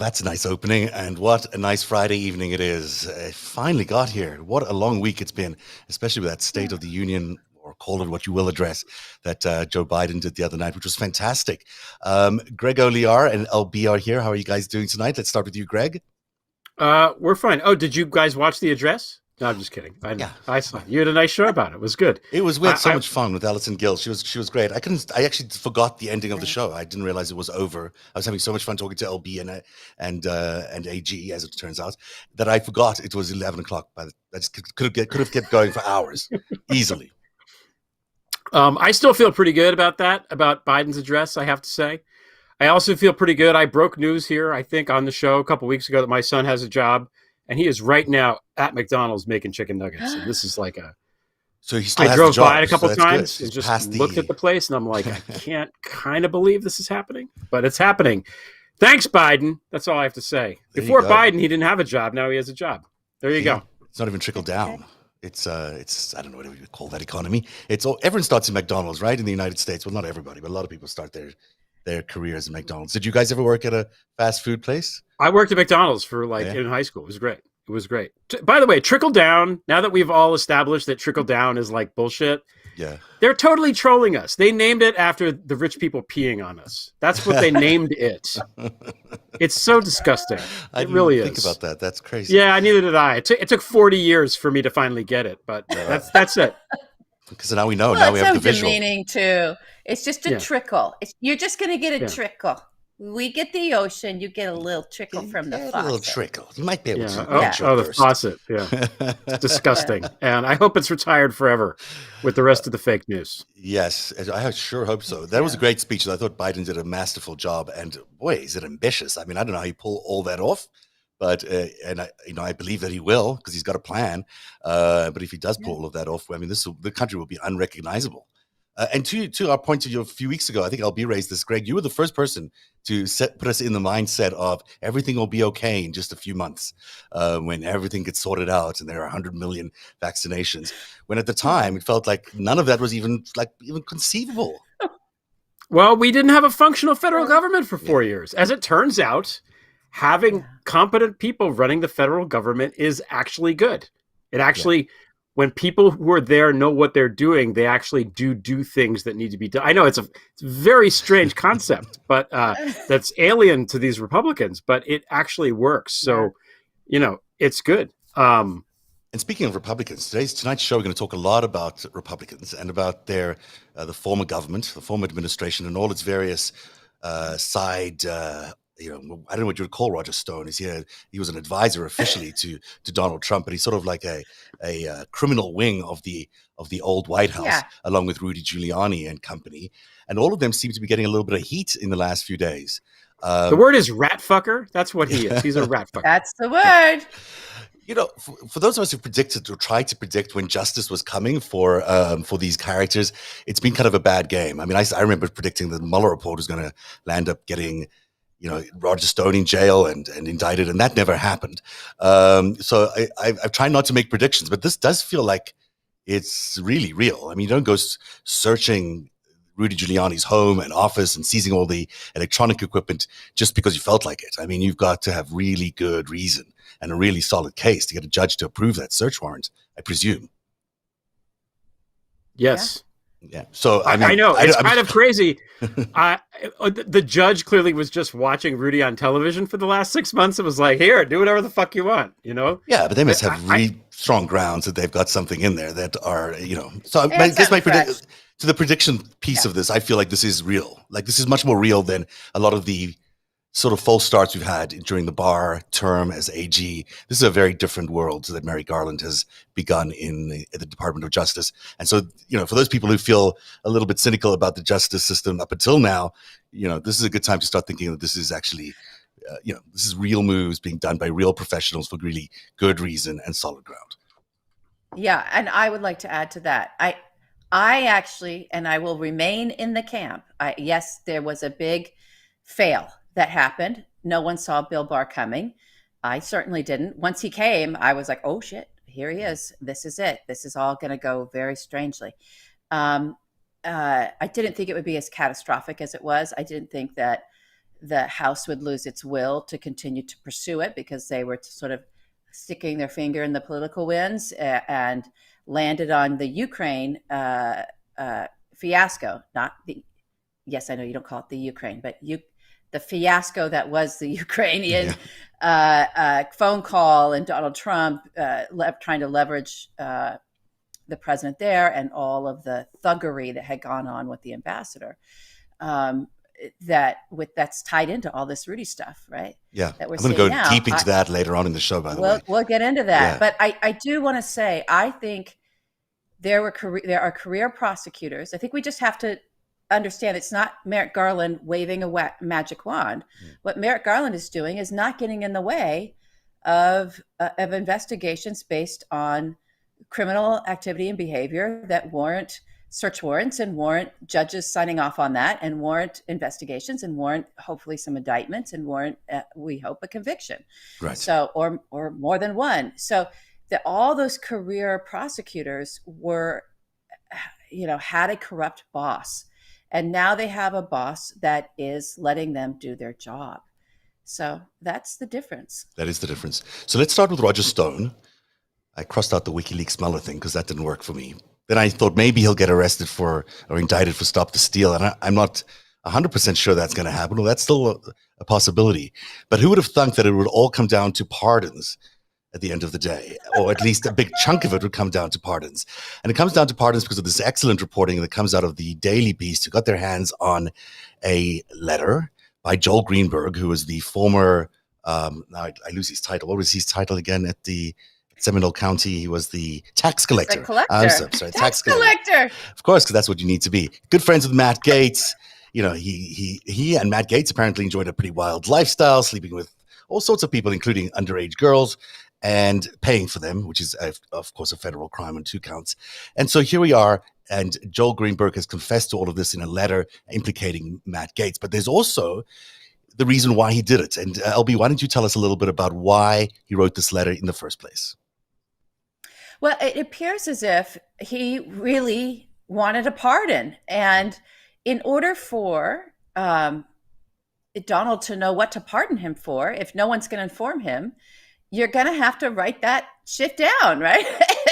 that's a nice opening, and what a nice Friday evening it is. It finally got here. What a long week it's been, especially with that State of the Union, or call it what you will, address that Joe Biden did the other night, which was fantastic. Greg O'Lear and LB are here. How are you guys doing tonight? Let's start with you, Greg. We're fine. Oh, did you guys watch The Address? No, I'm just kidding. I saw you had a nice show about it. It was good. We had so much fun with Alison Gill. She was great. I actually forgot the ending of the show. I didn't realize it was over. I was having so much fun talking to LB and AG, as it turns out, that I forgot it was 11 o'clock. But I just could have kept going for hours easily. I still feel pretty good about Biden's address, I have to say. I also feel pretty good. I broke news here, I think, on the show a couple weeks ago that my son has a job. And he is right now at McDonald's making chicken nuggets. And this is like So he still I has drove the job, by it a couple times and just looked at the place, and I'm like, I can't kind of believe this is happening, but it's happening. Thanks, Biden. That's all I have to say. Before Biden, he didn't have a job. Now he has a job. There you go. It's not even trickled down. It's I don't know what you would call that economy. Everyone starts in McDonald's, right? In the United States. Well, not everybody, but a lot of people start their careers in McDonald's. Did you guys ever work at a fast food place? I worked at McDonald's for in high school. It was great. It was great. By the way, trickle down, now that we've all established that trickle down is like bullshit. Yeah. They're totally trolling us. They named it after the rich people peeing on us. That's what they named it. It's so disgusting. It really is. Think about that. That's crazy. Yeah, neither did I. It took 40 years for me to finally get it, but that's it. Because now we know. Now we have the visual. It's so demeaning too. It's just a trickle. You're just going to get a trickle. We get the ocean. You get a little trickle from the faucet. A little trickle. You might be able to. The faucet. Yeah. It's disgusting. And I hope it's retired forever with the rest of the fake news. Yes, I sure hope so. That was a great speech. I thought Biden did a masterful job. And boy, is it ambitious. I mean, I don't know how you pull all that off. But I believe that he will, because he's got a plan. But if he does pull all of that off, I mean, the country will be unrecognizable. And to our point to you a few weeks ago, I think LB raised this, Greg, you were the first person to put us in the mindset of everything will be okay in just a few months when everything gets sorted out and there are 100 million vaccinations. When at the time, it felt like none of that was even conceivable. Well, we didn't have a functional federal government for 4 years. As it turns out, having competent people running the federal government is actually good. It actually... When people who are there know what they're doing, they actually do things that need to be done. I know it's a very strange concept, but that's alien to these Republicans, but it actually works. So, it's good. And speaking of Republicans, tonight's show, we're going to talk a lot about Republicans and about the former government, the former administration, and all its various side I don't know what you would call Roger Stone. He was an advisor officially to Donald Trump, but he's sort of like a criminal wing of the old White House, along with Rudy Giuliani and company. And all of them seem to be getting a little bit of heat in the last few days. The word is rat fucker. That's what he is. He's a rat fucker. That's the word. For those of us who predicted or tried to predict when justice was coming for these characters, it's been kind of a bad game. I mean, I remember predicting that the Mueller report was going to land up getting Roger Stone in jail and indicted, and that never happened. So I've tried not to make predictions, but this does feel like it's really real. I mean, you don't go searching Rudy Giuliani's home and office and seizing all the electronic equipment just because you felt like it. I mean, you've got to have really good reason and a really solid case to get a judge to approve that search warrant, I presume. Yes. Yeah. So I know it's kind of crazy. The judge clearly was just watching Rudy on television for the last 6 months. It was like, here, do whatever the fuck you want, Yeah, but they must have really strong grounds that they've got something in there that are, So I guess to the prediction piece of this, I feel like this is real. Like this is much more real than a lot of the sort of false starts we've had during the Barr term as AG. This is a very different world that Merrick Garland has begun in the Department of Justice. And so, for those people who feel a little bit cynical about the justice system up until now, this is a good time to start thinking that this is actually, this is real moves being done by real professionals for really good reason and solid ground. Yeah. And I would like to add to that. I actually, and I will remain in the camp. Yes, there was a big fail that happened. No one saw Bill Barr coming. I certainly didn't. Once he came, I was like, oh shit, here he is. This is it. This is all going to go very strangely. I didn't think it would be as catastrophic as it was. I didn't think that the House would lose its will to continue to pursue it because they were sort of sticking their finger in the political winds and landed on the Ukraine fiasco. Not the, yes, I know you don't call it the Ukraine, but the fiasco that was the Ukrainian phone call and Donald Trump trying to leverage the president there and all of the thuggery that had gone on with the ambassador. That's tied into all this Rudy stuff, right? Yeah, that we're I'm going to go now. deep into that later on in the show, by the way. We'll get into that. Yeah. But I do want to say, I think there are career prosecutors. I think we just have to understand it's not Merrick Garland waving a magic wand. What Merrick Garland is doing is not getting in the way of investigations based on criminal activity and behavior that warrant search warrants and warrant judges signing off on that and warrant investigations and warrant hopefully some indictments and warrant we hope a conviction. Right. So or more than one. So all those career prosecutors were, had a corrupt boss, and now they have a boss that is letting them do their job. So that's the difference. That is the difference. So let's start with Roger Stone. I crossed out the WikiLeaks Mueller thing because that didn't work for me. Then I thought maybe he'll get arrested or indicted for Stop the Steal. And I'm not 100% sure that's going to happen. Well, that's still a possibility. But who would have thunk that it would all come down to pardons at the end of the day? Or at least a big chunk of it would come down to pardons. And it comes down to pardons because of this excellent reporting that comes out of the Daily Beast, who got their hands on a letter by Joel Greenberg, who was the former, now I lose his title. What was his title again at the Seminole County? He was the tax collector. I'm sorry, tax collector. Of course, because that's what you need to be. Good friends with Matt Gaetz. He and Matt Gaetz apparently enjoyed a pretty wild lifestyle, sleeping with all sorts of people, including underage girls, and paying for them, which is, of course, a federal crime on 2 counts. And so here we are, and Joel Greenberg has confessed to all of this in a letter implicating Matt Gaetz. But there's also the reason why he did it. And LB, why don't you tell us a little bit about why he wrote this letter in the first place? Well, it appears as if he really wanted a pardon. And in order for Donald to know what to pardon him for, if no one's going to inform him, you're going to have to write that shit down, right?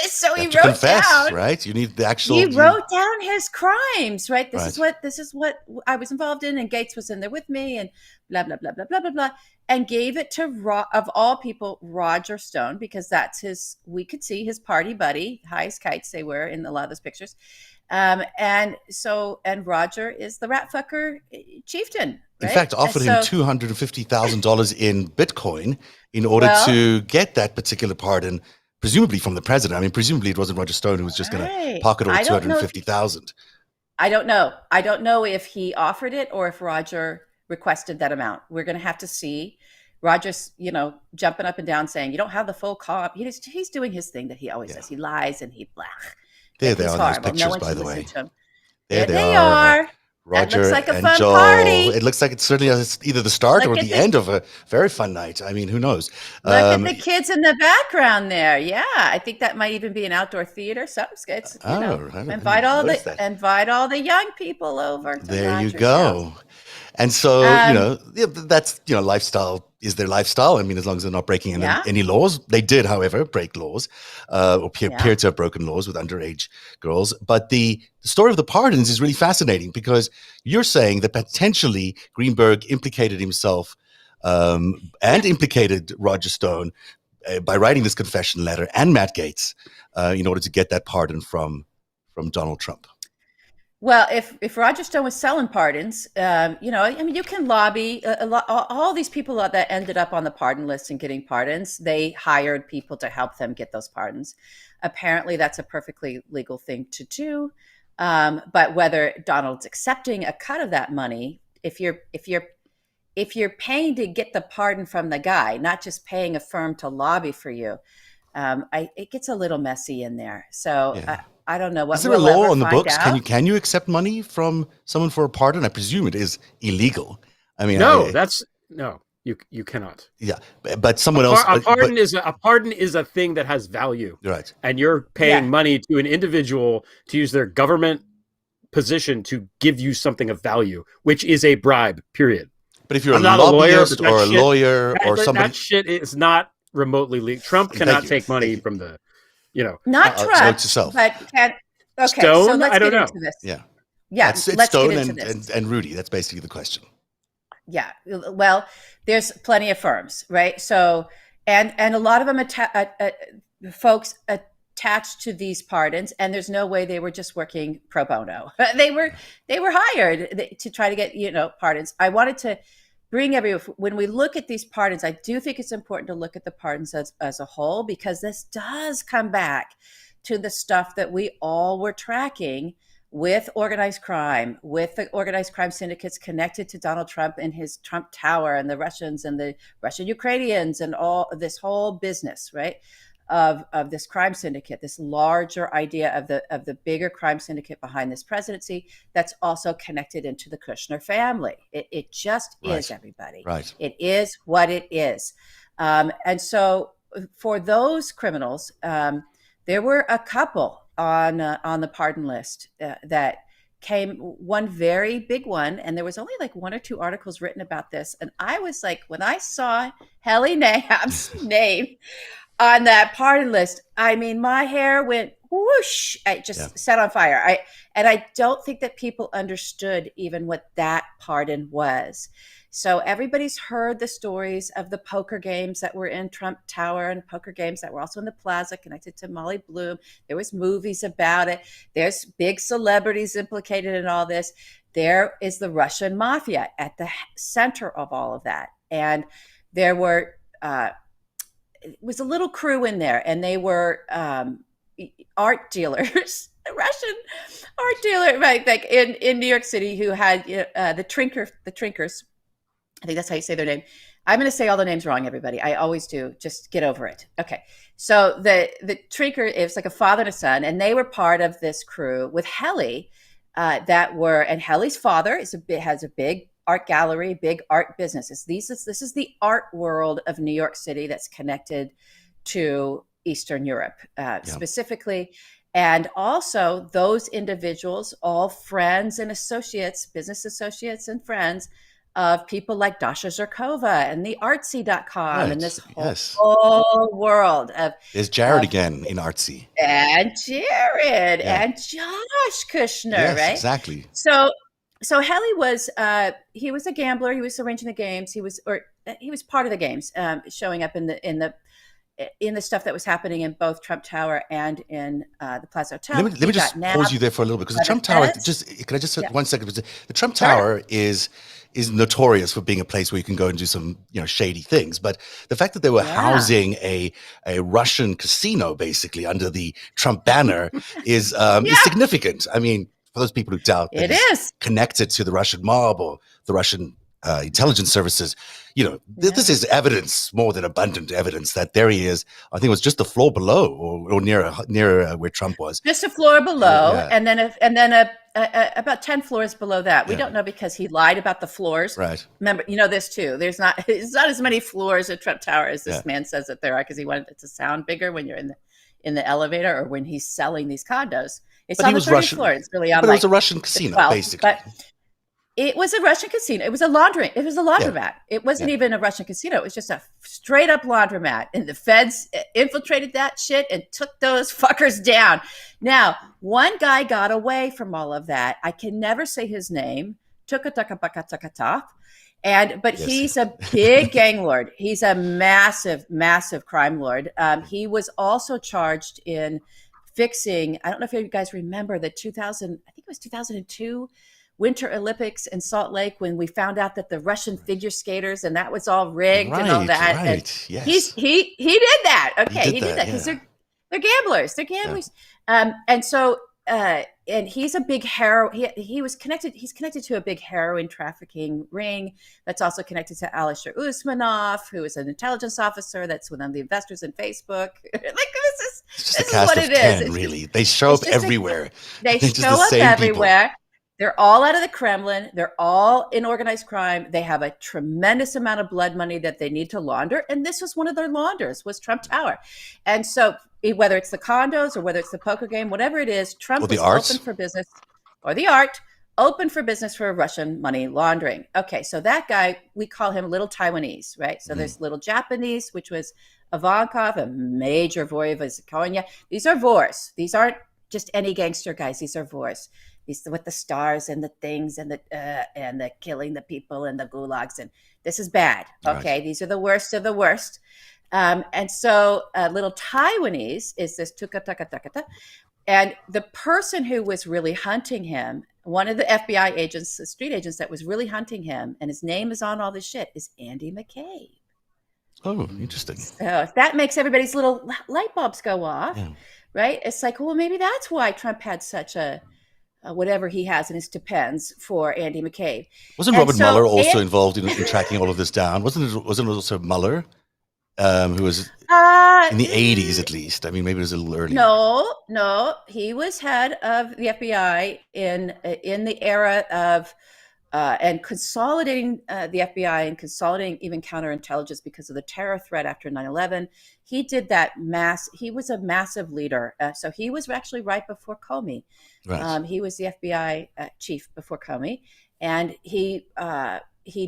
So he wrote down, right? You need the actual. He wrote down his crimes, right? This is what I was involved in, and Gaetz was in there with me, and blah blah blah blah blah blah blah, and gave it to of all people, Roger Stone, because that's his. We could see his party buddy, high as kites they were in a lot of those pictures, and Roger is the rat fucker chieftain. Right? In fact, offered him $250,000 in Bitcoin in order to get that particular pardon, presumably from the president. I mean, presumably it wasn't Roger Stone who was just going to pocket over $250,000. I don't know. I don't know if he offered it or if Roger requested that amount. We're going to have to see. Roger's, jumping up and down saying, you don't have the full comp. He's doing his thing that he always does. He lies and he blah. There they are in those pictures, by the way. There they are. Roger looks like a and fun Joel. Party. It looks like it's certainly either the start or the end of a very fun night. I mean, who knows? Look at the kids in the background there. Yeah, I think that might even be an outdoor theater. Invite all the young people over. There you go. House. And so, that's, lifestyle is their lifestyle. I mean, as long as they're not breaking any laws. They did, however, break laws or appear to have broken laws with underage girls. But the story of the pardons is really fascinating because you're saying that potentially Greenberg implicated himself and implicated Roger Stone by writing this confession letter and Matt Gaetz in order to get that pardon from Donald Trump. Well, if Roger Stone was selling pardons, you can lobby all these people that ended up on the pardon list and getting pardons. They hired people to help them get those pardons. Apparently, that's a perfectly legal thing to do. But whether Donald's accepting a cut of that money, if you're paying to get the pardon from the guy, not just paying a firm to lobby for you, it gets a little messy in there. So. Yeah. I don't know what. Is there a law on the books? Can you accept money from someone for a pardon? I presume it is illegal. I mean, you cannot. Yeah, but someone else. A pardon is a thing that has value, right? And you're paying money to an individual to use their government position to give you something of value, which is a bribe. Period. But if you're I'm a not a lawyer, lobbyist but that or a shit- lawyer or that somebody, shit is not remotely legal. Trump Thank cannot you. take money Thank you. from the, you know, Not note Trump, to self. but can. Okay, so Stone. let's I don't get know. into this. Yeah. Yeah, It's let's Stone get into this. and Rudy. That's basically the question. Yeah, well, there's plenty of firms, right? So, and a lot of them folks attached to these pardons, and there's no way they were just working pro bono. they were hired to try to get pardons. I wanted to bring everyone, when we look at these pardons, I do think it's important to look at the pardons as a whole, because this does come back to the stuff that we all were tracking with organized crime, with the organized crime syndicates connected to Donald Trump and his Trump Tower and the Russians and the Russian Ukrainians and all this whole business, right? Of this crime syndicate, this larger idea of the bigger crime syndicate behind this presidency that's also connected into the Kushner family. It just is, everybody. Right. It is what it is. And so for those criminals, there were a couple on the pardon list that came, one very big one, and there was only like 1 or 2 articles written about this. And I was like, when I saw Helly Nahab's name on that pardon list, I mean, my hair went whoosh. I just set on fire. I don't think that people understood even what that pardon was. So everybody's heard the stories of the poker games that were in Trump Tower and poker games that were also in the plaza connected to Molly Bloom. There was movies about it. There's big celebrities implicated in all this. There is the Russian mafia at the center of all of that. And there were, it was a little crew in there, and they were art dealers, Russian art dealer, right? Like in New York City, who had the Trinkers. I think that's how you say their name. I'm going to say all the names wrong, everybody. I always do. Just get over it. Okay. So the Trinker, it was like a father and a son, and they were part of this crew with Helly and Helly's father has a big art gallery, big art business. This is the art world of New York City that's connected to Eastern Europe specifically. And also those individuals, all friends and associates, business associates and friends of people like Dasha Zhirkova and the artsy.com and this whole world of. There's Jared again in Artsy. And Jared and Josh Kushner, right? Exactly. So Helly was he was a gambler. He was arranging the games. He was part of the games, showing up in the stuff that was happening in both Trump Tower and in the Plaza Hotel. Let me just pause you there for a little bit, because the Trump Tower. Can I just 1 second? The Trump Tower is notorious for being a place where you can go and do some shady things. But the fact that they were housing a Russian casino basically under the Trump banner is significant. I mean, for those people who doubt that it's connected to the Russian mob or the Russian intelligence services, this is evidence, more than abundant evidence, that there he is. I think it was just the floor below or near where Trump was. Just a floor below, and then about 10 floors below that. We don't know, because he lied about the floors. Right. Remember, this too. It's not as many floors at Trump Tower as this man says that there are, because he wanted it to sound bigger when you're in the elevator or when he's selling these condos. It's on the 30th floor. It's really on. But it was a Russian casino, 12, basically. But it was a Russian casino. It was a laundry. It was a laundromat. It wasn't even a Russian casino. It was just a straight up laundromat. And the feds infiltrated that shit and took those fuckers down. Now, one guy got away from all of that. I can never say his name. But he's a big gang lord. He's a massive, massive crime lord. He was also charged in fixing, I don't know if you guys remember the 2002 Winter Olympics in Salt Lake, when we found out that the Russian figure skaters, and that was all rigged and all that. Right. Yes. He did that. Okay. He did that because they're gamblers. They're gamblers. Yeah. And so, and he's a big he's connected to a big heroin trafficking ring that's also connected to Alisher Usmanov, who is an intelligence officer. That's one of the investors in Facebook. This is what it is. Really. They show up everywhere. They show up everywhere. They're all out of the Kremlin. They're all in organized crime. They have a tremendous amount of blood money that they need to launder. And this was one of their launders, was Trump Tower. And so whether it's the condos or whether it's the poker game, whatever it is, Trump was open for business, or the art, open for business for Russian money laundering. Okay, so that guy, we call him Little Taiwanese, right? So there's Little Japanese, which was Ivankov, a major voyeva is Konya. These are vors. These aren't just any gangster guys. These are vors. These with the stars and the things and the killing the people and the gulags, and this is bad. Okay, right. These are the worst of the worst. And so Little Taiwanese is this tuka taka taka taka. And the person who was really hunting him, one of the FBI agents, the street agents that was really hunting him, and his name is on all this shit, is Andy McCabe. Oh, interesting. So if that makes everybody's little light bulbs go off, right? It's like, well, maybe that's why Trump had such a whatever he has in his depends for Andy McCabe. Wasn't Robert Mueller also involved in tracking all of this down? Wasn't it also Mueller? Who was in the 80s at least? I mean, maybe it was a little earlier. No, he was head of the FBI in the era of and consolidating the FBI and consolidating even counterintelligence because of the terror threat after 9/11. He did that he was a massive leader. So he was actually right before Comey. Right. He was the FBI chief before Comey, and he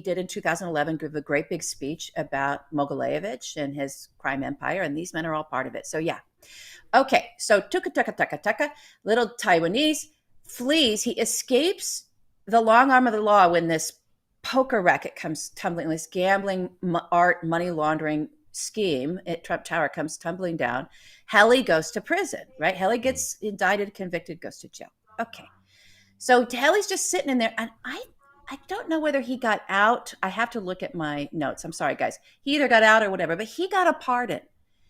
did in 2011 give a great big speech about Mogilevich and his crime empire, and these men are all part of it. So yeah. Okay, so tuka, Little Taiwanese flees. He escapes the long arm of the law when this poker racket comes tumbling, this gambling art money laundering scheme at Trump Tower comes tumbling down. Helly goes to prison, right? Helly gets indicted, convicted, goes to jail. Okay. So Helly's just sitting in there, and I don't know whether he got out. I have to look at my notes. I'm sorry, guys. He either got out or whatever, but he got a pardon.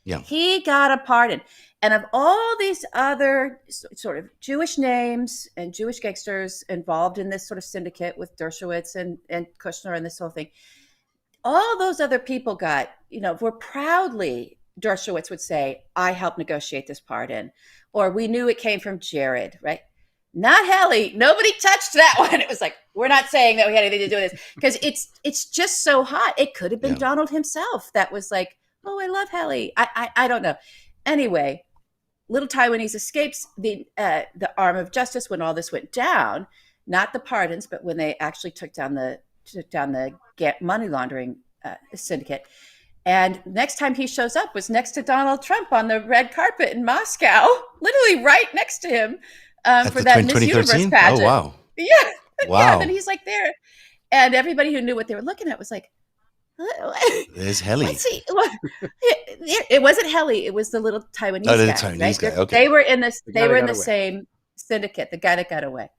Yeah. He got a pardon. And of all these other sort of Jewish names and Jewish gangsters involved in this sort of syndicate with Dershowitz and Kushner and this whole thing, all those other people got, were proudly, Dershowitz would say, I helped negotiate this pardon. Or we knew it came from Jared, right? Not Helly. Nobody touched that one. It was like, we're not saying that we had anything to do with this because it's just so hot. It could have been Donald himself that was like, oh, I love Helly. I don't know. Anyway, Little Taiwanese escapes the arm of justice when all this went down, not the pardons, but when they actually took down the money laundering syndicate. And next time he shows up was next to Donald Trump on the red carpet in Moscow, literally right next to him. For that Miss Universe pageant. Oh, wow. Yeah. Wow. Yeah, and he's like there. And everybody who knew what they were looking at was like, there's Helly. It wasn't Helly. It was the Little Taiwanese guy. The Taiwanese guy. Okay. They were in the same syndicate, the guy that got away.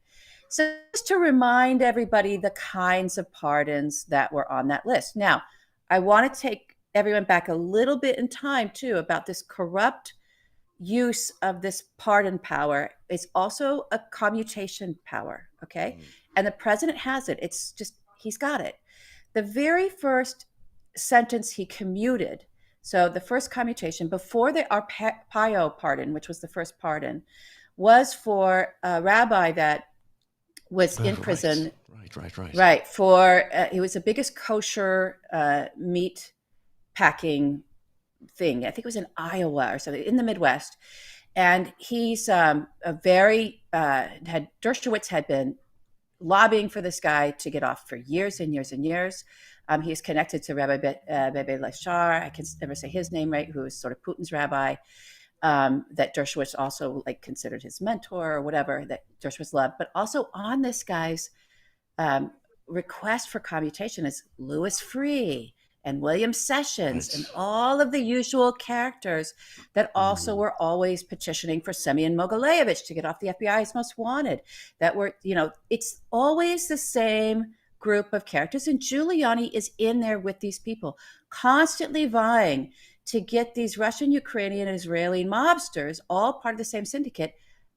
So just to remind everybody the kinds of pardons that were on that list. Now, I want to take everyone back a little bit in time, too, about this corrupt use of this pardon power. Is also a commutation power, okay? And the president has it. It's just, he's got it. The very first sentence he commuted, so the first commutation before the Arpaio pardon, which was the first pardon, was for a rabbi that was in prison. Right. For, he was the biggest kosher meat packing thing. I think it was in Iowa or something, in the Midwest. And he's Dershowitz had been lobbying for this guy to get off for years and years and years. He's connected to Rabbi Bebe Lashar. I can never say his name right, who is sort of Putin's rabbi, that Dershowitz also considered his mentor or whatever, that Dershowitz loved. But also on this guy's request for commutation is Louis Freeh and William Sessions and all of the usual characters that also were always petitioning for Semyon Mogilevich to get off the FBI's most wanted. That were, it's always the same group of characters. And Giuliani is in there with these people, constantly vying to get these Russian, Ukrainian, and Israeli mobsters, all part of the same syndicate,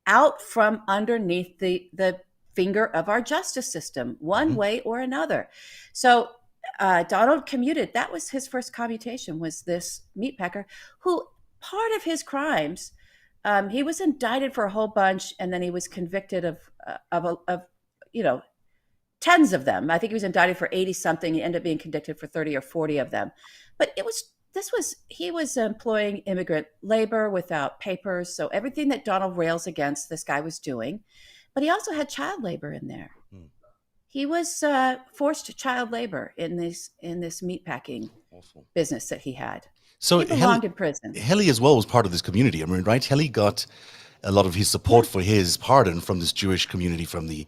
out from underneath the finger of our justice system, one way or another. So Donald commuted. That was his first commutation, was this meatpacker who, part of his crimes, he was indicted for a whole bunch, and then he was convicted of tens of them. I think he was indicted for 80 something. He ended up being convicted for 30 or 40 of them. But he was employing immigrant labor without papers. So everything that Donald rails against, this guy was doing. But he also had child labor in there. He was forced child labor in this meatpacking business that he had. So he belonged in prison. Heli as well was part of this community. I mean, right? Heli got a lot of his support for his pardon from this Jewish community, from the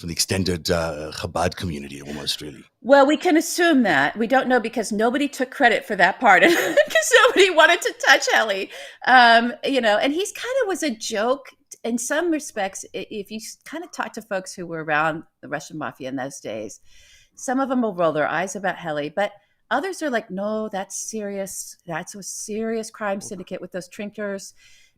extended Chabad community, almost, really. Well, we can assume that. We don't know because nobody took credit for that pardon because nobody wanted to touch Heli. You know, and he's kind of was a joke in some respects. If you kind of talk to folks who were around the Russian mafia in those days, some of them will roll their eyes about Heli, but others are like, no, that's serious. That's a serious crime syndicate with those trinkers.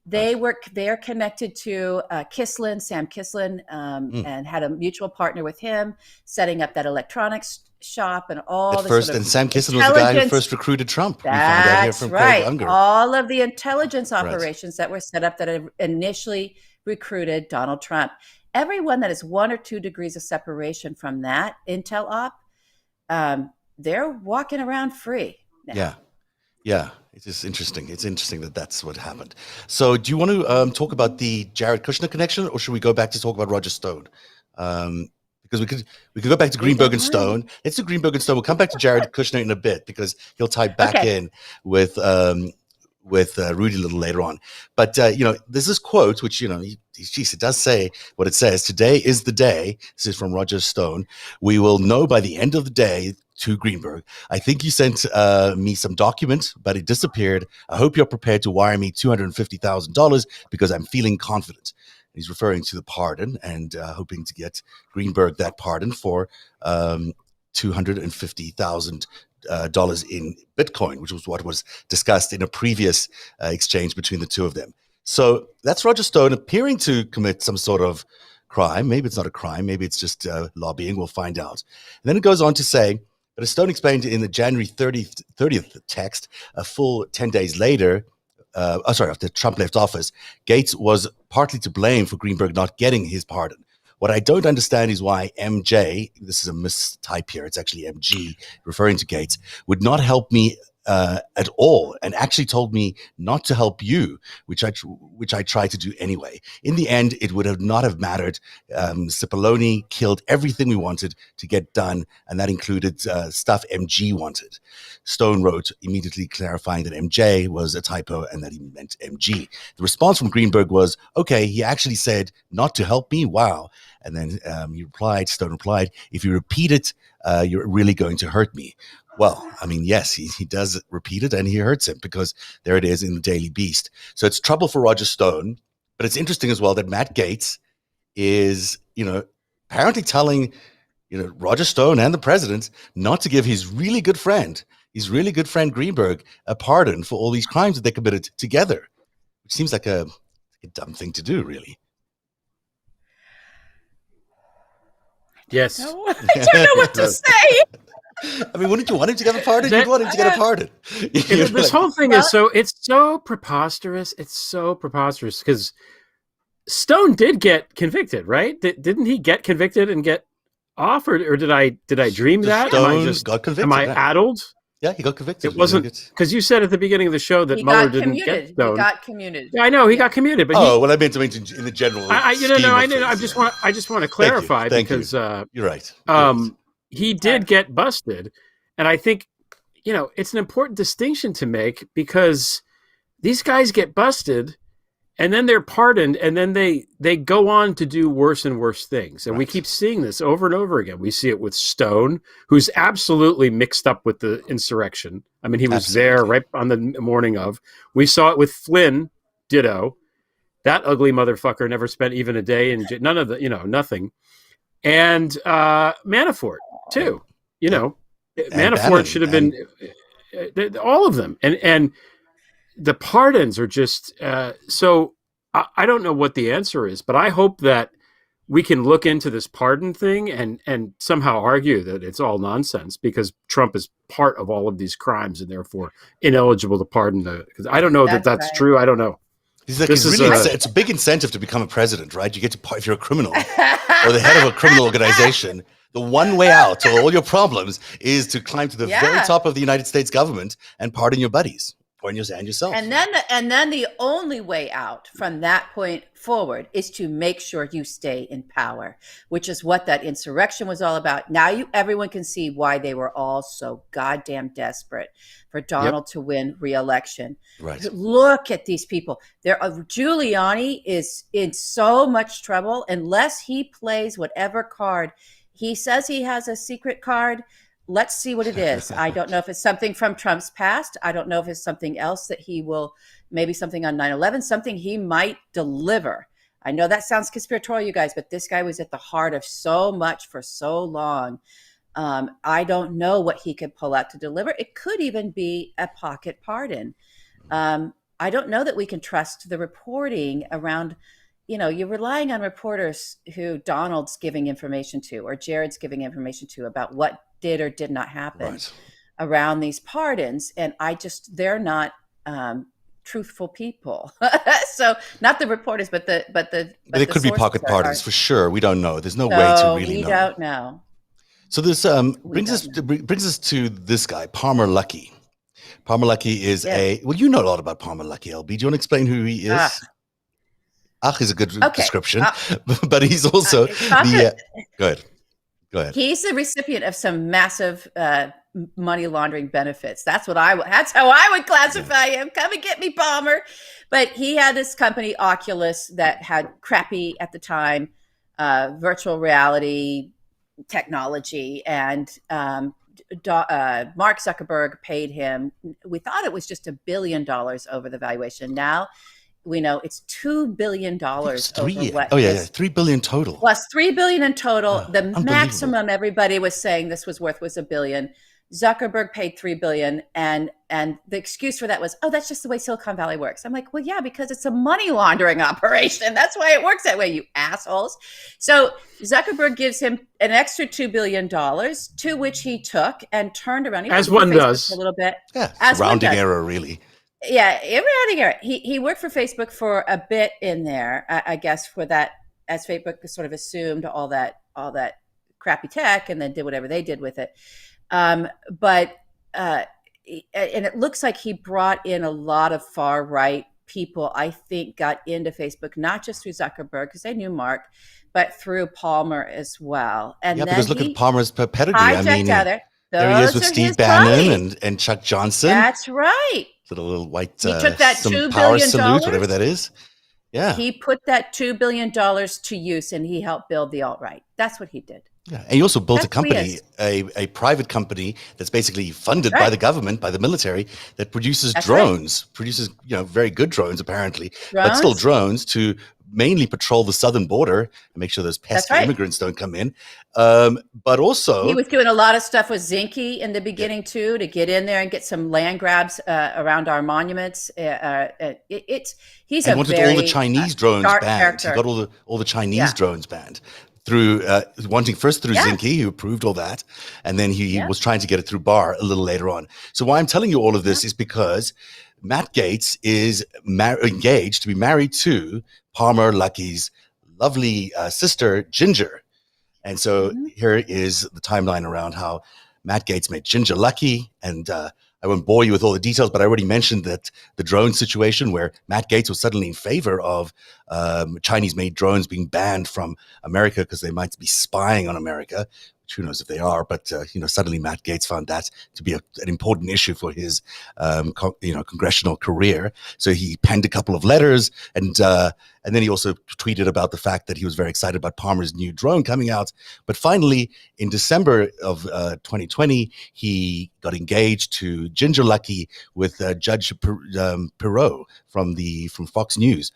They're connected to Sam Kislin, and had a mutual partner with him, setting up that electronics shop and all this first. And Sam Kislin was the guy who first recruited Trump. That's right. All of the intelligence operations that were set up that initially recruited Donald Trump. Everyone that is 1 or 2 degrees of separation from that intel op, they're walking around free now. Yeah, it's just interesting. It's interesting that that's what happened. So do you want to talk about the Jared Kushner connection, or should we go back to talk about Roger Stone? Because we could go back to Greenberg and Stone. Let's do Greenberg and Stone. We'll come back to Jared Kushner in a bit because he'll tie back in with Rudy a little later on. But, you know, there's this quote, which, you know, it does say what it says. Today is the day. This is from Roger Stone. We will know by the end of the day. To Greenberg, I think you sent me some document, but it disappeared. I hope you're prepared to wire me $250,000 because I'm feeling confident. He's referring to the pardon and hoping to get Greenberg that pardon for $250,000 in Bitcoin, which was what was discussed in a previous exchange between the two of them. So that's Roger Stone appearing to commit some sort of crime. Maybe it's not a crime. Maybe it's just lobbying. We'll find out. And then it goes on to say, but as Stone explained in the January 30th text, a full 10 days later, after Trump left office, Gaetz was partly to blame for Greenberg not getting his pardon. What I don't understand is why MJ, this is a mistype here, it's actually MG, referring to Gaetz, would not help me at all, and actually told me not to help you, which I tried to do anyway. In the end, it would not have mattered. Cipollone killed everything we wanted to get done, and that included stuff MG wanted. Stone wrote, immediately clarifying that MJ was a typo and that he meant MG. The response from Greenberg was, okay, he actually said not to help me, wow. And then Stone replied, if you repeat it, you're really going to hurt me. Well, I mean, yes, he does repeat it and he hurts him because there it is in the Daily Beast. So it's trouble for Roger Stone, but it's interesting as well that Matt Gaetz is, you know, apparently telling, you know, Roger Stone and the president not to give his really good friend Greenberg a pardon for all these crimes that they committed together, which seems like a dumb thing to do, really. Yes. I don't know what to say. I mean, wouldn't you want him to get a pardon? You'd want him to get a pardon. This whole thing is it's so preposterous. It's so preposterous because Stone did get convicted, right? Didn't he get convicted and get off, or did I dream that? Stone got convicted. Am I addled? Yeah, he got convicted. It wasn't because you said at the beginning of the show that Mueller didn't get Stone. He got commuted. Yeah, I know he got commuted, but well, I meant in the general. I just want to clarify because you're right. He did get busted, and I think it's an important distinction to make because these guys get busted, and then they're pardoned, and then they go on to do worse and worse things, and we keep seeing this over and over again. We see it with Stone, who's absolutely mixed up with the insurrection. I mean, he was there right on the morning of. We saw it with Flynn, ditto. That ugly motherfucker never spent even a day in none of the nothing, and Manafort too. Manafort should have been all of them, and the pardons are just so. I don't know what the answer is, but I hope that we can look into this pardon thing and somehow argue that it's all nonsense because Trump is part of all of these crimes and therefore ineligible to pardon. Because I don't know that's right. True. I don't know. It's a big incentive to become a president, right? You get to, if you're a criminal or the head of a criminal organization, the one way out to all your problems is to climb to the very top of the United States government and pardon your buddies Californians and yourself. And then the only way out from that point forward is to make sure you stay in power, which is what that insurrection was all about. Now everyone can see why they were all so goddamn desperate for Donald to win re-election. Right. Look at these people. Giuliani is in so much trouble unless he plays whatever card. He says he has a secret card. Let's see what it is. I don't know if it's something from Trump's past. I don't know if it's something else that he will, maybe something on 9/11, something he might deliver. I know that sounds conspiratorial, you guys, but this guy was at the heart of so much for so long. I don't know what he could pull out to deliver. It could even be a pocket pardon. I don't know that we can trust the reporting around, you're relying on reporters who Donald's giving information to or Jared's giving information to about what did or did not happen around these pardons. And they're not truthful people. So not the reporters, but they could be pocket pardons for sure. We don't know. There's no way to really know. We don't know. So this brings us to this guy, Palmer Luckey. Palmer Luckey is you know a lot about Palmer Luckey, LB. Do you want to explain who he is? Is a good description, but he's also go ahead. He's the recipient of some massive money laundering benefits. That's how I would classify him. Come and get me, Palmer. But he had this company, Oculus, that had crappy at the time virtual reality technology, and Mark Zuckerberg paid him. We thought it was just $1 billion over the valuation. Now we know it's $2 billion. $3 billion total. Plus $3 billion in total. The maximum everybody was saying this was worth was $1 billion. Zuckerberg paid $3 billion, and the excuse for that was, that's just the way Silicon Valley works. I'm like, well, yeah, because it's a money laundering operation. That's why it works that way, you assholes. So Zuckerberg gives him an extra $2 billion, to which he took and turned around. As one does. A little bit. Yeah, it's rounding error, really. Yeah, rounding error. He worked for Facebook for a bit in there, I guess, for that, as Facebook sort of assumed all that crappy tech and then did whatever they did with it. And it looks like he brought in a lot of far right people, I think, got into Facebook, not just through Zuckerberg, because they knew Mark, but through Palmer as well. And then because look at Palmer's pedigree. I mean, there he is with Steve Bannon and Chuck Johnson. That's right. Little white he took that $2 power billion, salute, whatever that is. Yeah. He put that $2 billion to use, and he helped build the alt-right. That's what he did. Yeah, and he also built a company, a private company that's basically funded by the government, by the military, that produces drones, produces very good drones apparently, but still drones to mainly patrol the southern border and make sure those pesky immigrants don't come in. But also, he was doing a lot of stuff with Zinke in the beginning too, to get in there and get some land grabs around our monuments. He's wanted all the Chinese drones banned. He got all the Chinese drones banned. Through wanting first through Zinke, who approved all that, and then he was trying to get it through Barr a little later on. So why I'm telling you all of this is because Matt Gaetz is engaged to be married to Palmer Luckey's lovely sister, Ginger. And so here is the timeline around how Matt Gaetz met Ginger Luckey, and I won't bore you with all the details, but I already mentioned that the drone situation where Matt Gaetz was suddenly in favor of Chinese-made drones being banned from America because they might be spying on America. Who knows if they are, but suddenly Matt Gaetz found that to be an important issue for his congressional career. So he penned a couple of letters, and then he also tweeted about the fact that he was very excited about Palmer's new drone coming out. But finally, in December of 2020, he got engaged to Ginger Luckey with Judge Perot from Fox News,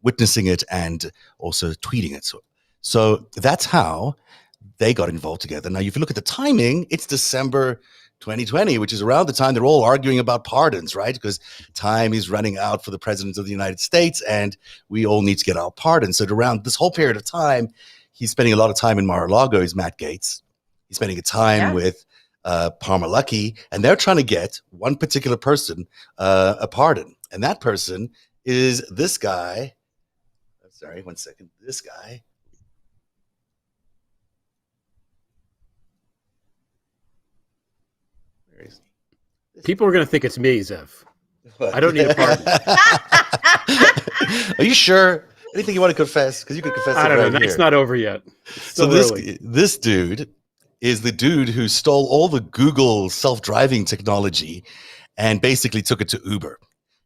witnessing it and also tweeting it. So that's how they got involved together. Now, if you look at the timing, it's December 2020, which is around the time they're all arguing about pardons, right? Because time is running out for the president of the United States, and we all need to get our pardons. So around this whole period of time, he's spending a lot of time in Mar-a-Lago, is Matt Gaetz. He's spending a time with Palmer Luckey, and they're trying to get one particular person a pardon. And that person is this guy. Sorry, one second. This guy. People are going to think it's me, Zev. I don't need a pardon. Are you sure? Anything you want to confess? Because you could confess. I don't right know. here. It's not over yet. So this dude is the dude who stole all the Google self-driving technology and basically took it to Uber.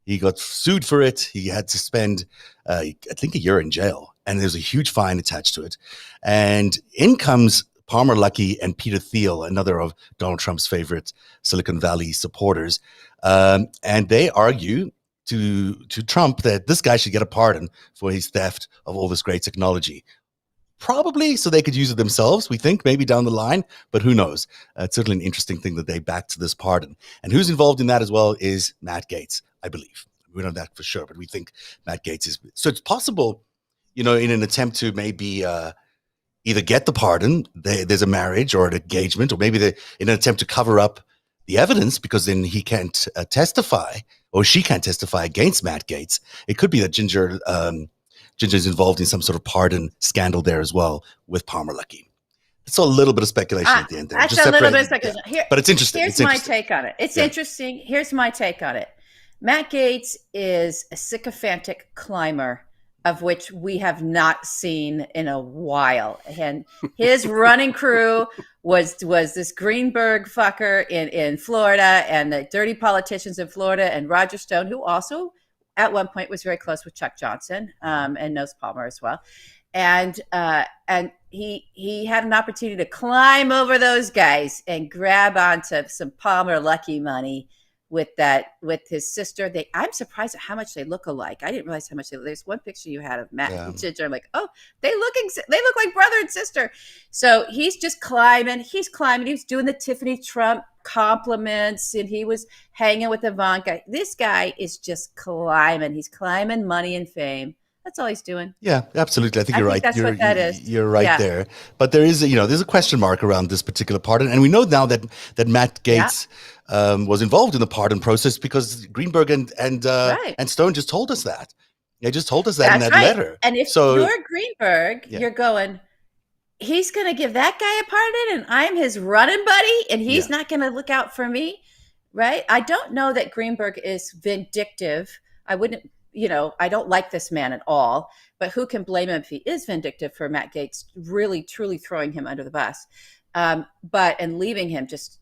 He got sued for it. He had to spend, I think, a year in jail, and there's a huge fine attached to it. And in comes Palmer Luckey and Peter Thiel, another of Donald Trump's favorite Silicon Valley supporters, and they argue to Trump that this guy should get a pardon for his theft of all this great technology. Probably so they could use it themselves, we think, maybe down the line, but who knows? It's certainly an interesting thing that they backed this pardon. And who's involved in that as well is Matt Gaetz, I believe. We don't know that for sure, but we think Matt Gaetz is. So it's possible, in an attempt to maybe either get the pardon, there's a marriage or an engagement, or maybe in an attempt to cover up the evidence because then he can't testify or she can't testify against Matt Gaetz. It could be that Ginger's involved in some sort of pardon scandal there as well with Palmer Luckey. It's a little bit of speculation at the end there. That's a little bit of speculation. Yeah. But it's interesting. Here's my take on it. It's interesting. Here's my take on it. Matt Gaetz is a sycophantic climber of which we have not seen in a while. And his running crew was this Greenberg fucker in Florida, and the dirty politicians in Florida, and Roger Stone, who also at one point was very close with Chuck Johnson, and knows Palmer as well. And he had an opportunity to climb over those guys and grab onto some Palmer Luckey money with his sister. I'm surprised at how much they look alike. I didn't realize how much there's one picture you had of Matt and Ginger. I'm like, oh, they look like brother and sister. So he's just climbing. He's climbing. He was doing the Tiffany Trump compliments, and he was hanging with Ivanka. This guy is just climbing. He's climbing money and fame. That's all he's doing. Yeah, absolutely. I think you're right. That's what that is. You're right there. But there is, there's a question mark around this particular pardon, and we know now that Matt Gaetz was involved in the pardon process because Greenberg and Stone just told us that. They just told us that in that letter. And if you're Greenberg, you're going, he's going to give that guy a pardon, and I'm his running buddy, and he's not going to look out for me, right? I don't know that Greenberg is vindictive. I wouldn't. I don't like this man at all, but who can blame him if he is vindictive for Matt Gaetz really, truly throwing him under the bus, and leaving him just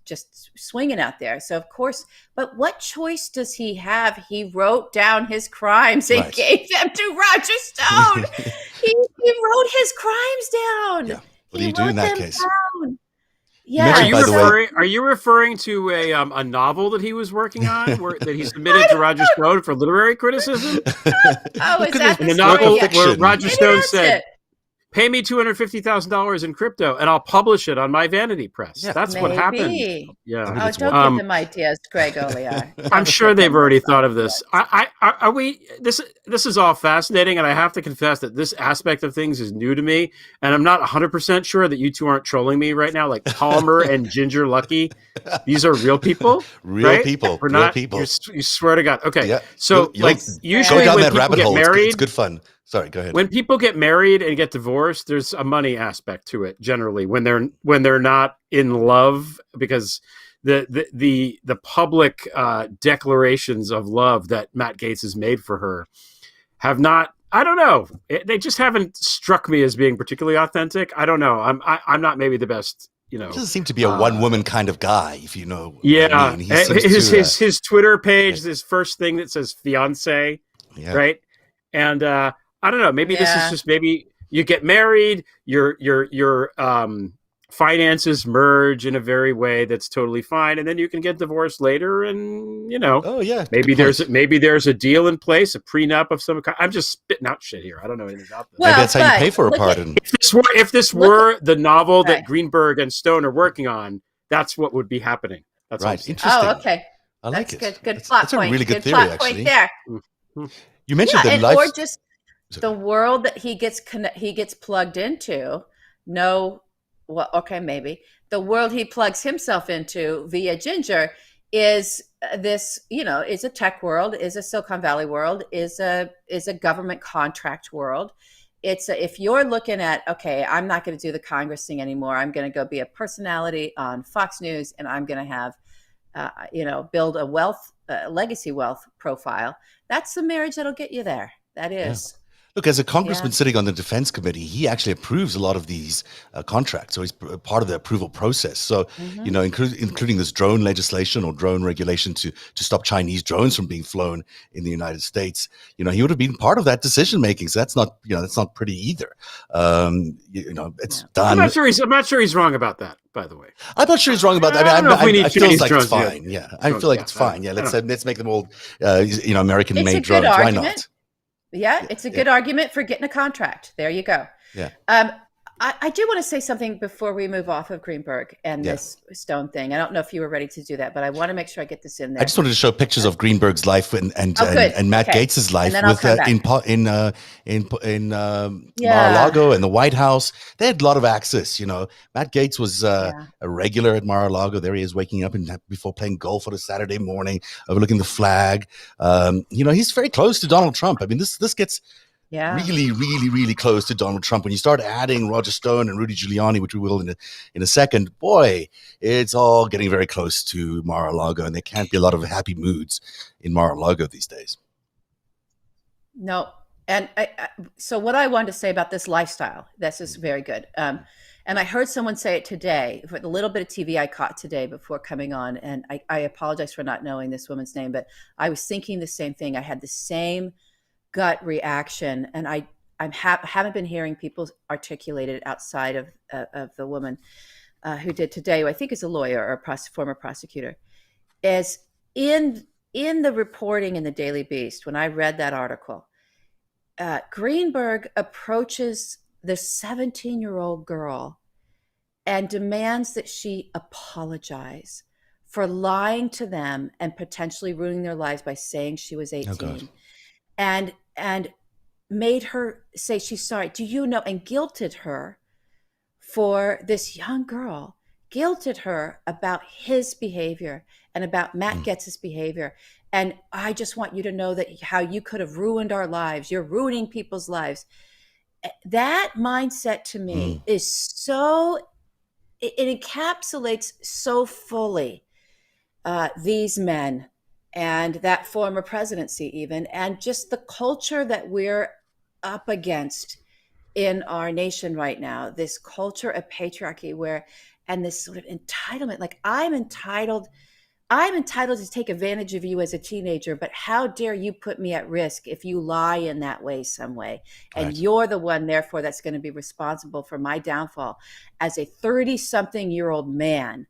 swinging out there. So of course, but what choice does he have? He wrote down his crimes and gave them to Roger Stone. he wrote his crimes down. Yeah. What do you do in that case? Down. Yeah. Are you referring to a novel that he was working on that he submitted to Roger Stone for literary criticism? Is that the novel where Roger Stone said, "Pay me $250,000 in crypto, and I'll publish it on my vanity press." Yeah, that's what happened. Yeah. Don't give them ideas, Greg Olear. I'm sure they've already thought of this. Are we? This is all fascinating, and I have to confess that this aspect of things is new to me, and I'm not 100% sure that you two aren't trolling me right now. Like Palmer and Ginger Luckey, these are real people. Real people. We're not. People. You swear to God. Okay. Yeah. So usually go down when that people rabbit get hole. married, it's good fun. Sorry, go ahead. When people get married and get divorced, there's a money aspect to it. Generally, when they're not in love, because the public declarations of love that Matt Gaetz has made for her have not. I don't know. They just haven't struck me as being particularly authentic. I don't know. I'm not maybe the best. He doesn't seem to be a one-woman kind of guy, if you know. Yeah, I mean. His Twitter page, his first thing that says fiance, right? And I don't know. Maybe this is just maybe you get married, your finances merge in a very way that's totally fine, and then you can get divorced later, and maybe there's a deal in place, a prenup of some kind. I'm just spitting out shit here. I don't know anything about this. Maybe that's how you pay for a pardon. If this were the novel that Greenberg and Stone are working on, that's what would be happening. That's right. Interesting. Oh, okay. I like it. Good plot point. That's a really good theory, plot actually. Point there. You mentioned that life, or just the world that he gets plugged into. Maybe the world he plugs himself into via Ginger is this. Is a tech world, is a Silicon Valley world, is a government contract world. If you're looking at, okay, I'm not going to do the Congress thing anymore. I'm going to go be a personality on Fox News, and I'm going to have build a legacy wealth profile. That's the marriage that'll get you there. That is. Yeah. Look, as a congressman sitting on the defense committee, he actually approves a lot of these contracts. So he's part of the approval process. So, including this drone legislation or drone regulation to stop Chinese drones from being flown in the United States, he would have been part of that decision making. So that's not pretty either. It's done. I'm not sure he's wrong about that, by the way. I'm not sure he's wrong about that. I feel like it's fine. Yeah. I feel like it's fine. Yeah. Let's make them all, American made drones. Why not? Yeah, it's a good argument for getting a contract. There you go. Yeah. I do want to say something before we move off of Greenberg and this Stone thing. I don't know if you were ready to do that, but I want to make sure I get this in there. I just wanted to show pictures of Greenberg's life and Matt Gaetz's life with in Mar-a-Lago and the White House. They had a lot of access. Matt Gaetz was a regular at Mar-a-Lago. There he is, waking up before playing golf on a Saturday morning, overlooking the flag. He's very close to Donald Trump. I mean, this gets really, really, really close to Donald Trump. When you start adding Roger Stone and Rudy Giuliani, which we will in a second, boy, it's all getting very close to Mar-a-Lago, and there can't be a lot of happy moods in Mar-a-Lago these days. No. And so what I wanted to say about this lifestyle, this is very good. And I heard someone say it today, for the little bit of TV I caught today before coming on, and I apologize for not knowing this woman's name, but I was thinking the same thing. I had the same gut reaction, and I haven't been hearing people articulate it outside of the woman who did today, who I think is a lawyer or a former prosecutor. As in the reporting in the Daily Beast, when I read that article, Greenberg approaches the 17-year-old girl and demands that she apologize for lying to them and potentially ruining their lives by saying she was 18. And made her say she's sorry. Do you know? And guilted her for this young girl, guilted her about his behavior and about Matt Gaetz's behavior. And I just want you to know that how you could have ruined our lives. You're ruining people's lives. That mindset to me is so, it encapsulates so fully these men and that former presidency even, and just the culture that we're up against in our nation right now, this culture of patriarchy and this sort of entitlement, like I'm entitled to take advantage of you as a teenager, but how dare you put me at risk if you lie in that way some way? And you're the one, therefore, that's going to be responsible for my downfall as a 30-something-year-old man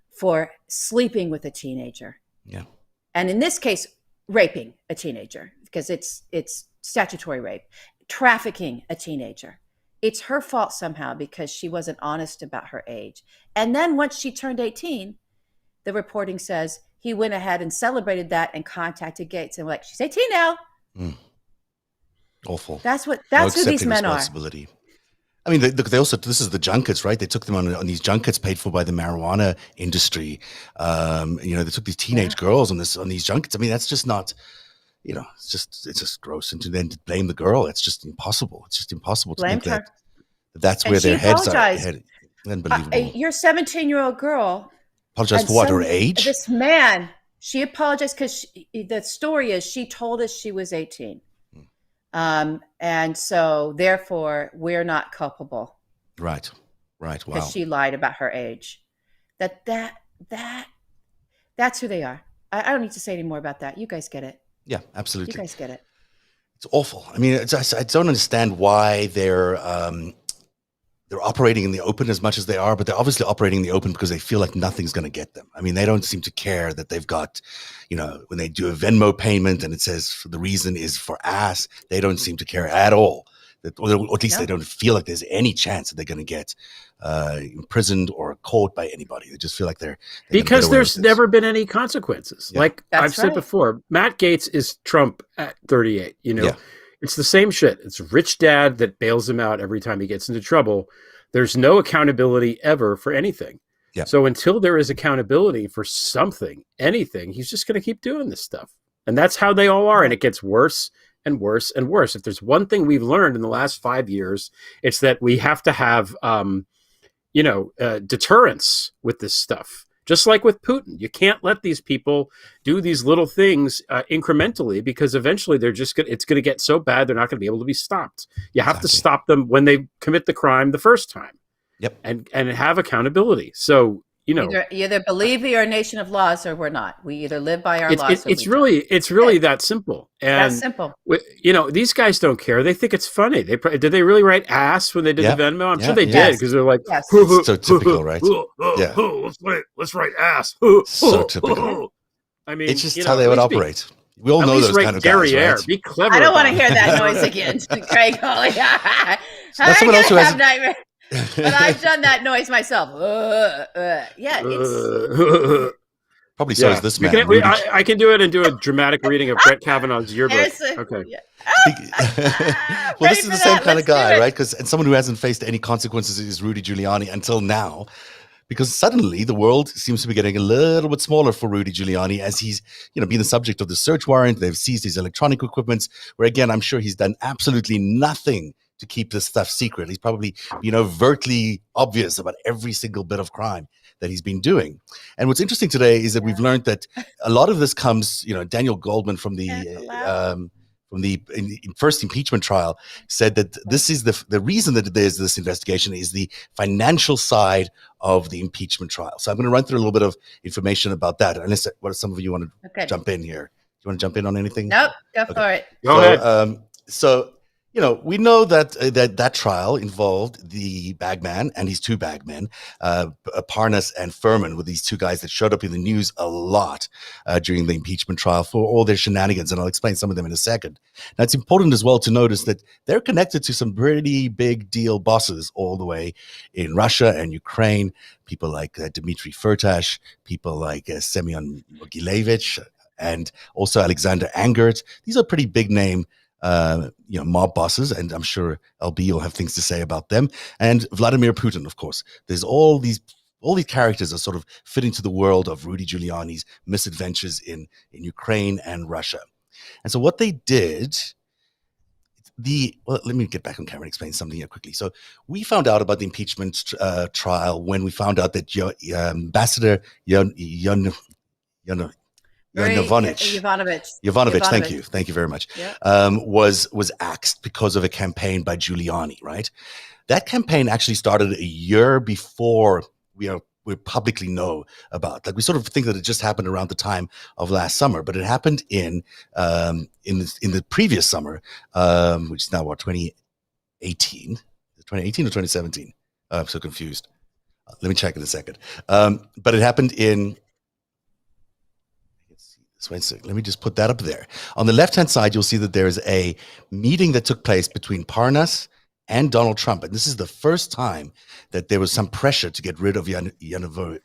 for sleeping with a teenager. Yeah. And in this case, raping a teenager, because it's statutory rape, trafficking a teenager. It's her fault somehow because she wasn't honest about her age. And then once she turned 18, the reporting says he went ahead and celebrated that and contacted Gaetz and like, she's 18 now. Awful. That's who these men are. I mean, they also, this is the junkets, right? They took them on these junkets paid for by the marijuana industry. They took these teenage girls on these junkets. I mean, that's just not, it's just gross. And to then blame the girl, it's just impossible. It's just impossible to think that that's where their heads are headed. Unbelievable. Your 17-year-old girl. Apologized for what? Her age? This man, she apologized because the story is she told us she was 18. And so therefore we're not culpable. Right. Wow. Because she lied about her age. That's who they are. I don't need to say any more about that. You guys get it. Yeah, absolutely. You guys get it. It's awful. I mean, I don't understand why they're operating in the open as much as they are, but they're obviously operating in the open because they feel like nothing's going to get them. I mean, they don't seem to care that they've got, when they do a Venmo payment and it says the reason is for ass, they don't seem to care at all. Or at least they don't feel like there's any chance that they're going to get imprisoned or caught by anybody. They just feel like they're because there's never been any consequences. Yeah. Like I've said before, Matt Gaetz is Trump at 38. It's the same shit. It's a rich dad that bails him out every time he gets into trouble. There's no accountability ever for anything. Yeah. So until there is accountability for something, anything, he's just going to keep doing this stuff. And that's how they all are. And it gets worse and worse and worse. If there's one thing we've learned in the last 5 years, it's that we have to have, deterrence with this stuff. Just like with Putin, you can't let these people do these little things incrementally, because eventually it's going to get so bad they're not going to be able to be stopped. You have to stop them when they commit the crime the first time. Yep. And have accountability. So, either believe we are a nation of laws or we're not. We either live by our laws. It's really that simple. And that's simple. These guys don't care. They think it's funny. Did they really write ass when they did the Venmo? I'm sure they did, because they're like, so typical, right? Let's write ass. So typical. I mean, it's just how they would operate. We all know those kind of guys, right? Be clever. I don't want to hear that noise again, Craig. Holy, that's someone else who has nightmares. But I've done that noise myself. It's probably so is this man. I can do it and do a dramatic reading of Brett Kavanaugh's yearbook. Okay. Well, this is the same kind of guy, right? And someone who hasn't faced any consequences is Rudy Giuliani until now, because suddenly the world seems to be getting a little bit smaller for Rudy Giuliani as he's, been the subject of the search warrant. They've seized his electronic equipment, where again, I'm sure he's done absolutely nothing to keep this stuff secret. He's probably been overtly obvious about every single bit of crime that he's been doing. And what's interesting today is that we've learned that a lot of this comes, Daniel Goldman from the first impeachment trial said that this is the reason that there's this investigation is the financial side of the impeachment trial. So I'm going to run through a little bit of information about that. Unless some of you want to jump in here. Do you want to jump in on anything? Nope, go for it. Go ahead. We know that trial involved the bagman and his two bagmen, Parnas and Furman, with these two guys that showed up in the news a lot during the impeachment trial for all their shenanigans, and I'll explain some of them in a second. Now, it's important as well to notice that they're connected to some pretty big deal bosses all the way in Russia and Ukraine, people like Dmitry Firtash, people like Semyon Mogilevich, and also Alexander Angert. These are pretty big name mob bosses, and I'm sure LB will have things to say about them. And Vladimir Putin, of course. There's all these characters that sort of fit into the world of Rudy Giuliani's misadventures in Ukraine and Russia. And so what they did, let me get back on camera and explain something here quickly. So we found out about the impeachment trial when we found out that Ambassador Yovanovitch, thank you very much. Was axed because of a campaign by Giuliani, right? That campaign actually started a year before we publicly know about. Like, we sort of think that it just happened around the time of last summer, but it happened in the previous summer, which is now 2018, 2018 or 2017. I'm so confused. Let me check in a second. But it happened in. Let me just put that up there. On the left-hand side, you'll see that there's a meeting that took place between Parnas and Donald Trump. And this is the first time that there was some pressure to get rid of Yanukovych.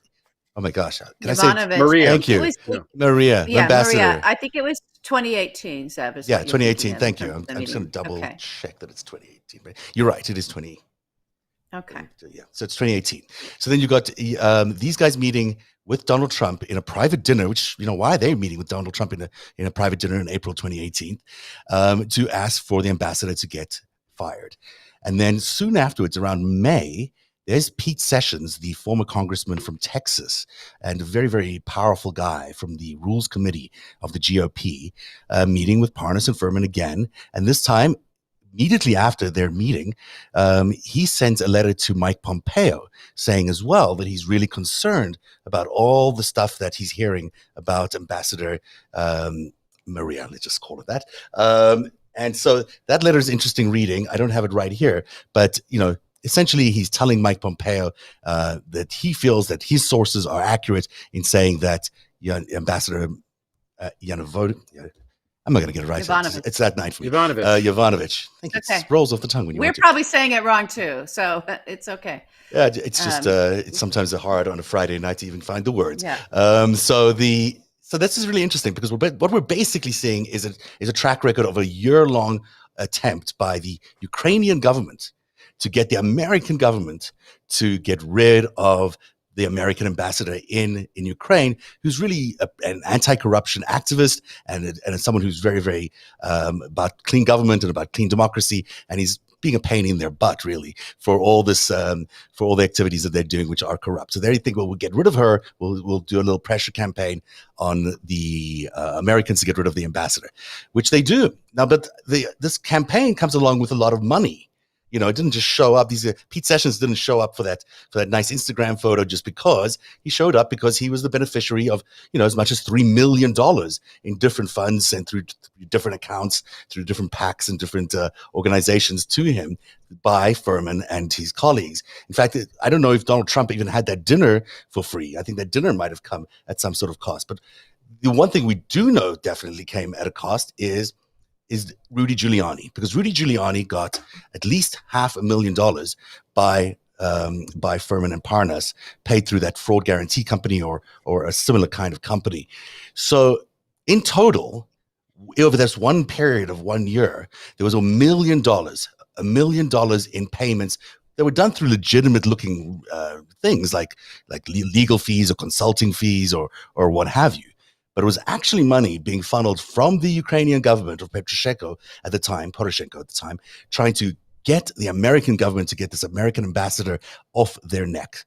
Oh my gosh. Can I say Maria? Thank you. Maria, Ambassador. Maria. I think it was 2018. Zeb, 2018. Thank you. I'm just going to double check that it's 2018. But you're right. It is 20. Okay. Yeah. So it's 2018. So then you got these guys meeting with Donald Trump in a private dinner, which, why are they meeting with Donald Trump in a private dinner in April 2018, to ask for the ambassador to get fired. And then soon afterwards, around May, there's Pete Sessions, the former congressman from Texas, and a very, very powerful guy from the Rules Committee of the GOP, meeting with Parnas and Furman again. And this time, immediately after their meeting, he sends a letter to Mike Pompeo saying as well that he's really concerned about all the stuff that he's hearing about Ambassador Maria, let's just call it that. And so that letter is interesting reading. I don't have it right here, but, essentially he's telling Mike Pompeo that he feels that his sources are accurate in saying that Ambassador Yanukovych, I'm not going to get it right. It's that night for me. Yovanovitch. I think it rolls off the tongue when you We're probably saying it wrong too, so it's okay. Yeah, it's just it's sometimes hard on a Friday night to even find the words. Yeah. So this is really interesting because what we're basically seeing is a track record of a year-long attempt by the Ukrainian government to get the American government to get rid of the American ambassador in Ukraine, who's really an anti-corruption activist and someone who's very, very about clean government and about clean democracy. And he's being a pain in their butt, really, for all this, for all the activities that they're doing, which are corrupt. So they think, well, we'll get rid of her. We'll do a little pressure campaign on the Americans to get rid of the ambassador, which they do now. But this campaign comes along with a lot of money. You know, it didn't just show up. Pete Sessions didn't show up for that nice Instagram photo just because. He showed up because he was the beneficiary of, you know, as much as $3 million in different funds and through different accounts, through different PACs and different organizations to him by Furman and his colleagues. In fact, I don't know if Donald Trump even had that dinner for free. I think that dinner might have come at some sort of cost. But the one thing we do know definitely came at a cost is Rudy Giuliani, because Rudy Giuliani got at least $500,000 by Furman and Parnas, paid through that fraud guarantee company or a similar kind of company. So in total, over this one period of 1 year, there was $1 million in payments that were done through legitimate looking things like legal fees or consulting fees or what have you. But it was actually money being funneled from the Ukrainian government of Poroshenko at the time, trying to get the American government to get this American ambassador off their neck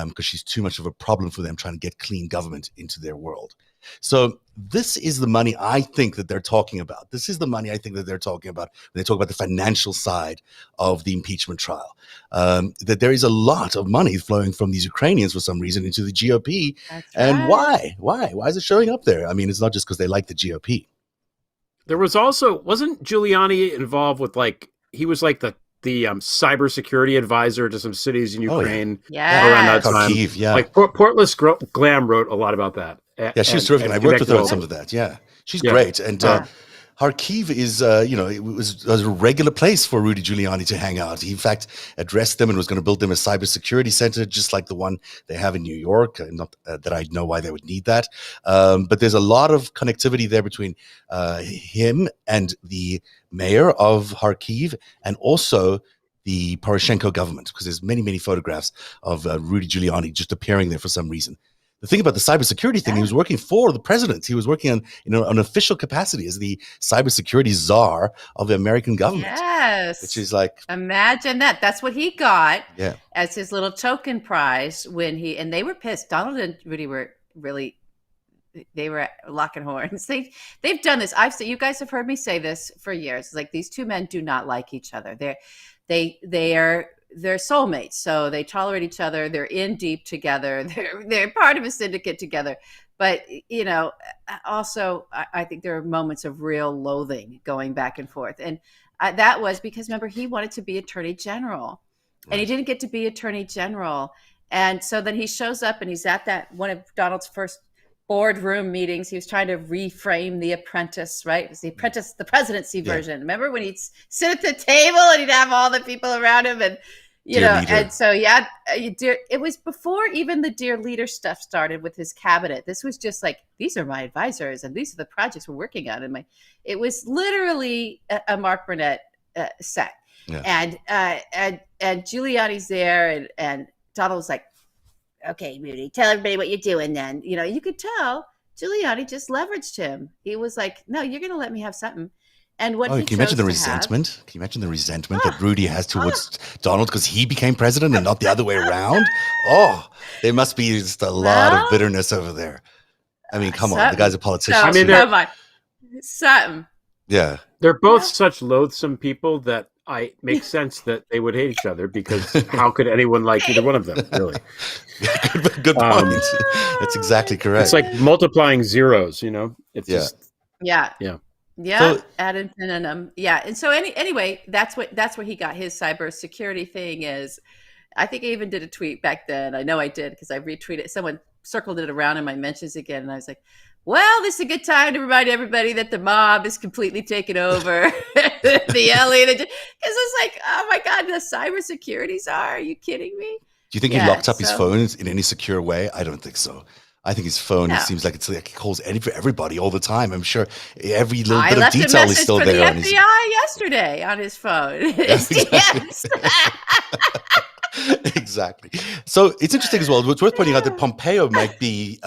because she's too much of a problem for them trying to get clean government into their world. So this is the money I think that they're talking about. This is the money I think that they're talking about when they talk about the financial side of the impeachment trial. That there is a lot of money flowing from these Ukrainians for some reason into the GOP. That's and right. Why is it showing up there? I mean, it's not just because they like the GOP. There was also, wasn't Giuliani involved with he was like the cybersecurity advisor to some cities in Ukraine around that time. Kharkiv, yeah. Like Portless Glam wrote a lot about that. Yeah, she's terrific. I worked with her on some of that. Yeah, she's great. And Kharkiv is, it was a regular place for Rudy Giuliani to hang out. He, in fact, addressed them and was going to build them a cybersecurity center, just like the one they have in New York. Not that I know why they would need that. But there's a lot of connectivity there between him and the mayor of Kharkiv and also the Poroshenko government, because there's many, many photographs of Rudy Giuliani just appearing there for some reason. The thing about the cybersecurity thing, he was working for the president. He was working on, an official capacity as the cybersecurity czar of the American government. Yes. Which is like... Imagine that. That's what he got as his little token prize and they were pissed. Donald and Rudy were really, they were locking horns. They've done this. You guys have heard me say this for years. It's like these two men do not like each other. They're soulmates, so they tolerate each other. They're in deep together. They're part of a syndicate together. But also I think there are moments of real loathing going back and forth, and that was because remember he wanted to be Attorney General, and he didn't get to be Attorney General, and so then he shows up and he's at that one of Donald's first boardroom meetings. He was trying to reframe The Apprentice, right? It was The Apprentice, the presidency version. Remember when he'd sit at the table and he'd have all the people around him and and so it was before even the Dear Leader stuff started with his cabinet. This was just like, these are my advisors and these are the projects we're working on. And it was literally a Mark Burnett set. And Giuliani's there and Donald was like, okay, Rudy, tell everybody what you're doing then. You could tell Giuliani just leveraged him. He was like, no, you're going to let me have something. And what can you imagine the resentment? Can you imagine the resentment that Rudy has towards Donald because he became president and not the other way around? Oh, there must be just a lot of bitterness over there. I mean, come on, the guy's a politician. I mean, come on, something. Yeah, they're both such loathsome people that it makes sense that they would hate each other because how could anyone like either one of them, really? Good point. That's exactly correct. It's like multiplying zeros, It's just... Yeah. Yeah, so, ad infinitum. Yeah, and so anyway, that's where he got his cybersecurity thing is. I think I even did a tweet back then. I know I did because I retweeted. Someone circled it around in my mentions again, and I was like, "Well, this is a good time to remind everybody that the mob is completely taken over." The LA, because it's like, oh my god, the cybersecurity czar. Are you kidding me? Do you think he locked up his phones in any secure way? I don't think so. I think his phone, it seems like it's like he calls everybody all the time. I'm sure every little bit of detail is still there. I left a message for the FBI yesterday on his phone. Yes. Exactly. So it's interesting as well. It's worth pointing out that Pompeo might be,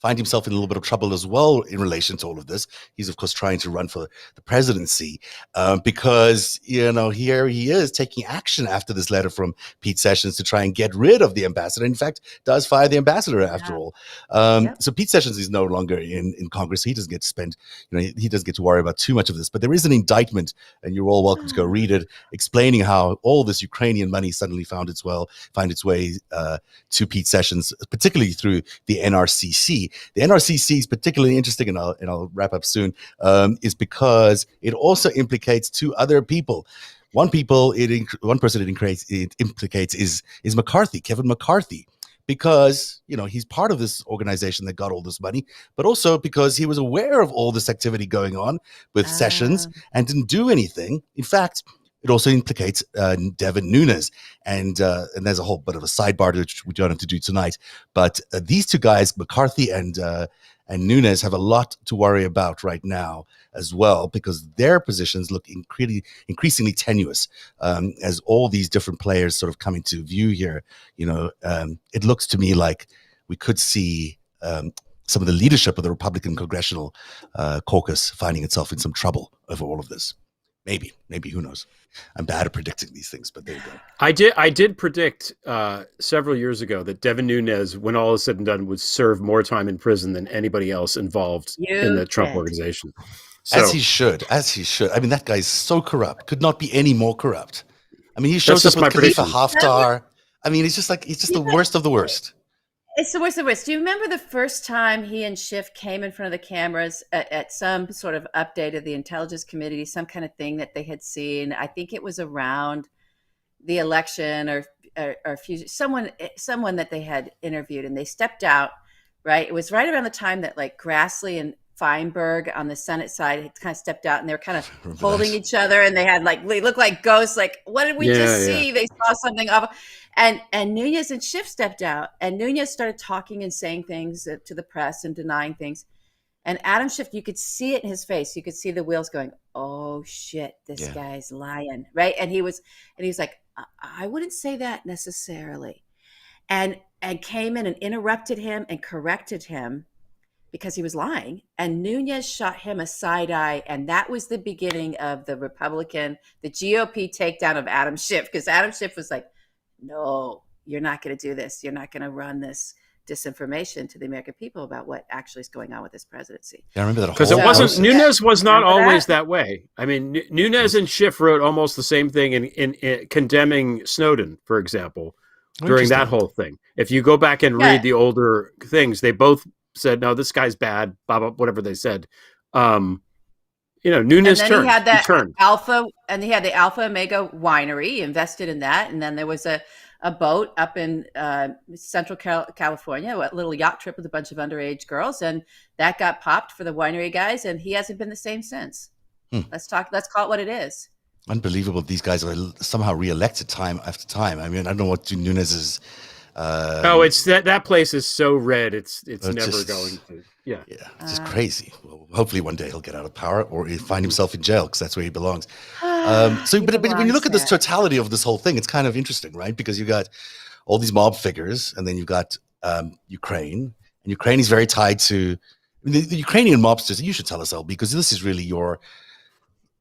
find himself in a little bit of trouble as well in relation to all of this. He's, of course, trying to run for the presidency because, here he is taking action after this letter from Pete Sessions to try and get rid of the ambassador. In fact, does fire the ambassador after all. So Pete Sessions is no longer in Congress. He doesn't get to spend, he doesn't get to worry about too much of this. But there is an indictment, and you're all welcome to go read it, explaining how all this Ukrainian money suddenly found its way to Pete Sessions, particularly through the NRCC. The NRCC is particularly interesting, and I'll wrap up soon, is because it also implicates two other people. One person it implicates is McCarthy, Kevin McCarthy, because he's part of this organization that got all this money, but also because he was aware of all this activity going on with Sessions and didn't do anything. In fact, it also implicates Devin Nunes, and there's a whole bit of a sidebar which we don't have to do tonight. But these two guys, McCarthy and Nunes, have a lot to worry about right now as well, because their positions look increasingly tenuous as all these different players sort of come into view here. It looks to me like we could see some of the leadership of the Republican Congressional Caucus finding itself in some trouble over all of this. Maybe, who knows? I'm bad at predicting these things, but there you go. I did predict several years ago that Devin Nunes, when all is said and done, would serve more time in prison than anybody else involved in the Trump organization. So, as he should. I mean, that guy's so corrupt. Could not be any more corrupt. I mean, he shows up with Khalifa Haftar. I mean, it's just the worst of the worst. It's the worst of the worst. Do you remember the first time he and Schiff came in front of the cameras at some sort of update of the Intelligence Committee, some kind of thing that they had seen? I think it was around the election or someone that they had interviewed, and they stepped out, right? It was right around the time that like Grassley and Feinberg on the Senate side had kind of stepped out, and they were kind of holding each other, and they had they looked like ghosts. Like, what did we just see? They saw something awful. And Nunes and Schiff stepped out, and Nunes started talking and saying things to the press and denying things. And Adam Schiff, you could see it in his face. You could see the wheels going, oh shit, this guy's lying, right? And he was like, I wouldn't say that necessarily. And came in and interrupted him and corrected him because he was lying. And Nunes shot him a side eye. And that was the beginning of the GOP takedown of Adam Schiff, because Adam Schiff was like, no, you're not going to do this. You're not going to run this disinformation to the American people about what actually is going on with this presidency. Yeah, I remember that. Because Nunes was not always that way. I mean, Nunes and Schiff wrote almost the same thing in condemning Snowden, for example, during that whole thing. If you go back and read the older things, they both said, no, this guy's bad, blah, blah, whatever they said. Nunes turned. He had he had the Alpha Omega winery. He invested in that. And then there was a boat up in Central California, a little yacht trip with a bunch of underage girls. And that got popped for the winery guys. And he hasn't been the same since. Let's call it what it is. Unbelievable. These guys are somehow reelected time after time. I mean, I don't know what Nunes is. It's that place is so red. It's never just going to. Yeah, it's just crazy. Well, hopefully one day he'll get out of power, or he'll find himself in jail, because that's where he belongs. But when you look at this totality of this whole thing, it's kind of interesting, right? Because you got all these mob figures, and then you've got Ukraine, and Ukraine is very tied to the Ukrainian mobsters. You should tell us, LB, because this is really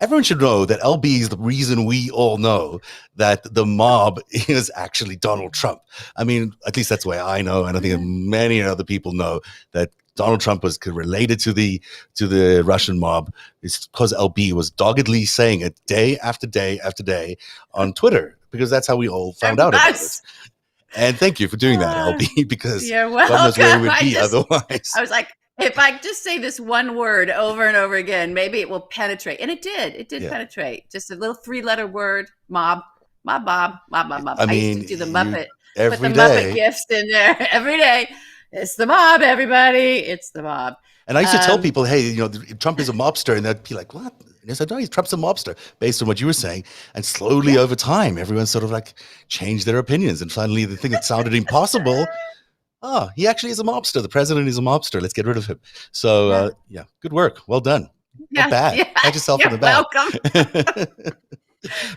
everyone should know that LB is the reason we all know that the mob is actually Donald Trump. I mean, at least that's the way I know, and I think many other people know that Donald Trump was related to the Russian mob. It's because LB was doggedly saying it day after day after day on Twitter, because that's how we all found out about it. And thank you for doing that, LB, because God knows where we would be otherwise. I was like, if I just say this one word over and over again, maybe it will penetrate. And it did. It did penetrate. Just a little 3-letter word, mob. I used to do the Muppet. Put the Muppet gifts in there every day. It's the mob, everybody. It's the mob. And I used to tell people, hey, Trump is a mobster. And they'd be like, what? And I said, no, Trump's a mobster, based on what you were saying. And slowly over time, everyone sort of changed their opinions. And finally, the thing that sounded impossible, he actually is a mobster. The president is a mobster. Let's get rid of him. So, good work. Well done. Not bad. Yeah, pat yourself on the back. Welcome.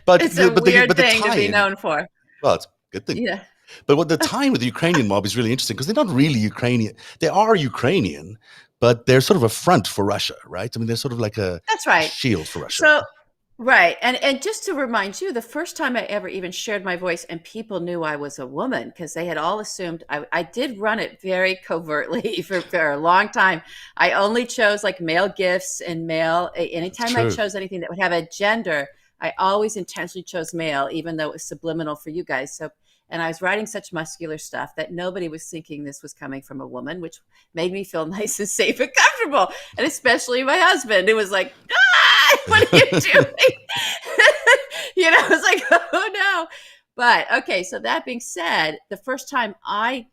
But it's a weird thing to be known for. Well, it's a good thing. Yeah. But what the tie with the Ukrainian mob is really interesting because they're not really Ukrainian. They are Ukrainian, but they're sort of a front for Russia, right? I mean, they're sort of like a That's right. shield for Russia. So, right. And just to remind you, the first time I ever even shared my voice and people knew I was a woman, because they had all assumed I did run it very covertly for a long time. I only chose like male gifts and male. Anytime I chose anything that would have a gender, I always intentionally chose male, even though it was subliminal for you guys. So, and I was writing such muscular stuff that nobody was thinking this was coming from a woman, which made me feel nice and safe and comfortable. And especially my husband, who was like, what are you doing? I was like, oh no. But okay, so that being said, the first time I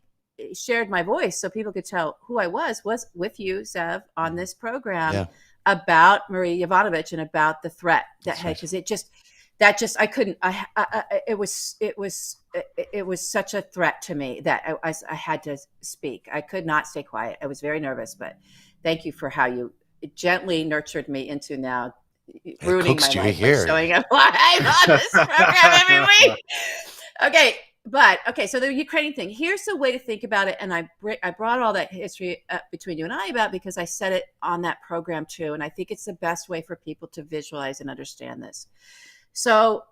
shared my voice so people could tell who I was with you, Zev, on this program about Marie Yovanovitch and about the threat that had, because I couldn't, it was such a threat to me that I had to speak. I could not stay quiet. I was very nervous, but thank you for how you gently nurtured me into now ruining my life by showing up live on this program every week. Okay, so the Ukrainian thing. Here's the way to think about it, and I brought all that history up between you and I about because I said it on that program too, and I think it's the best way for people to visualize and understand this. So,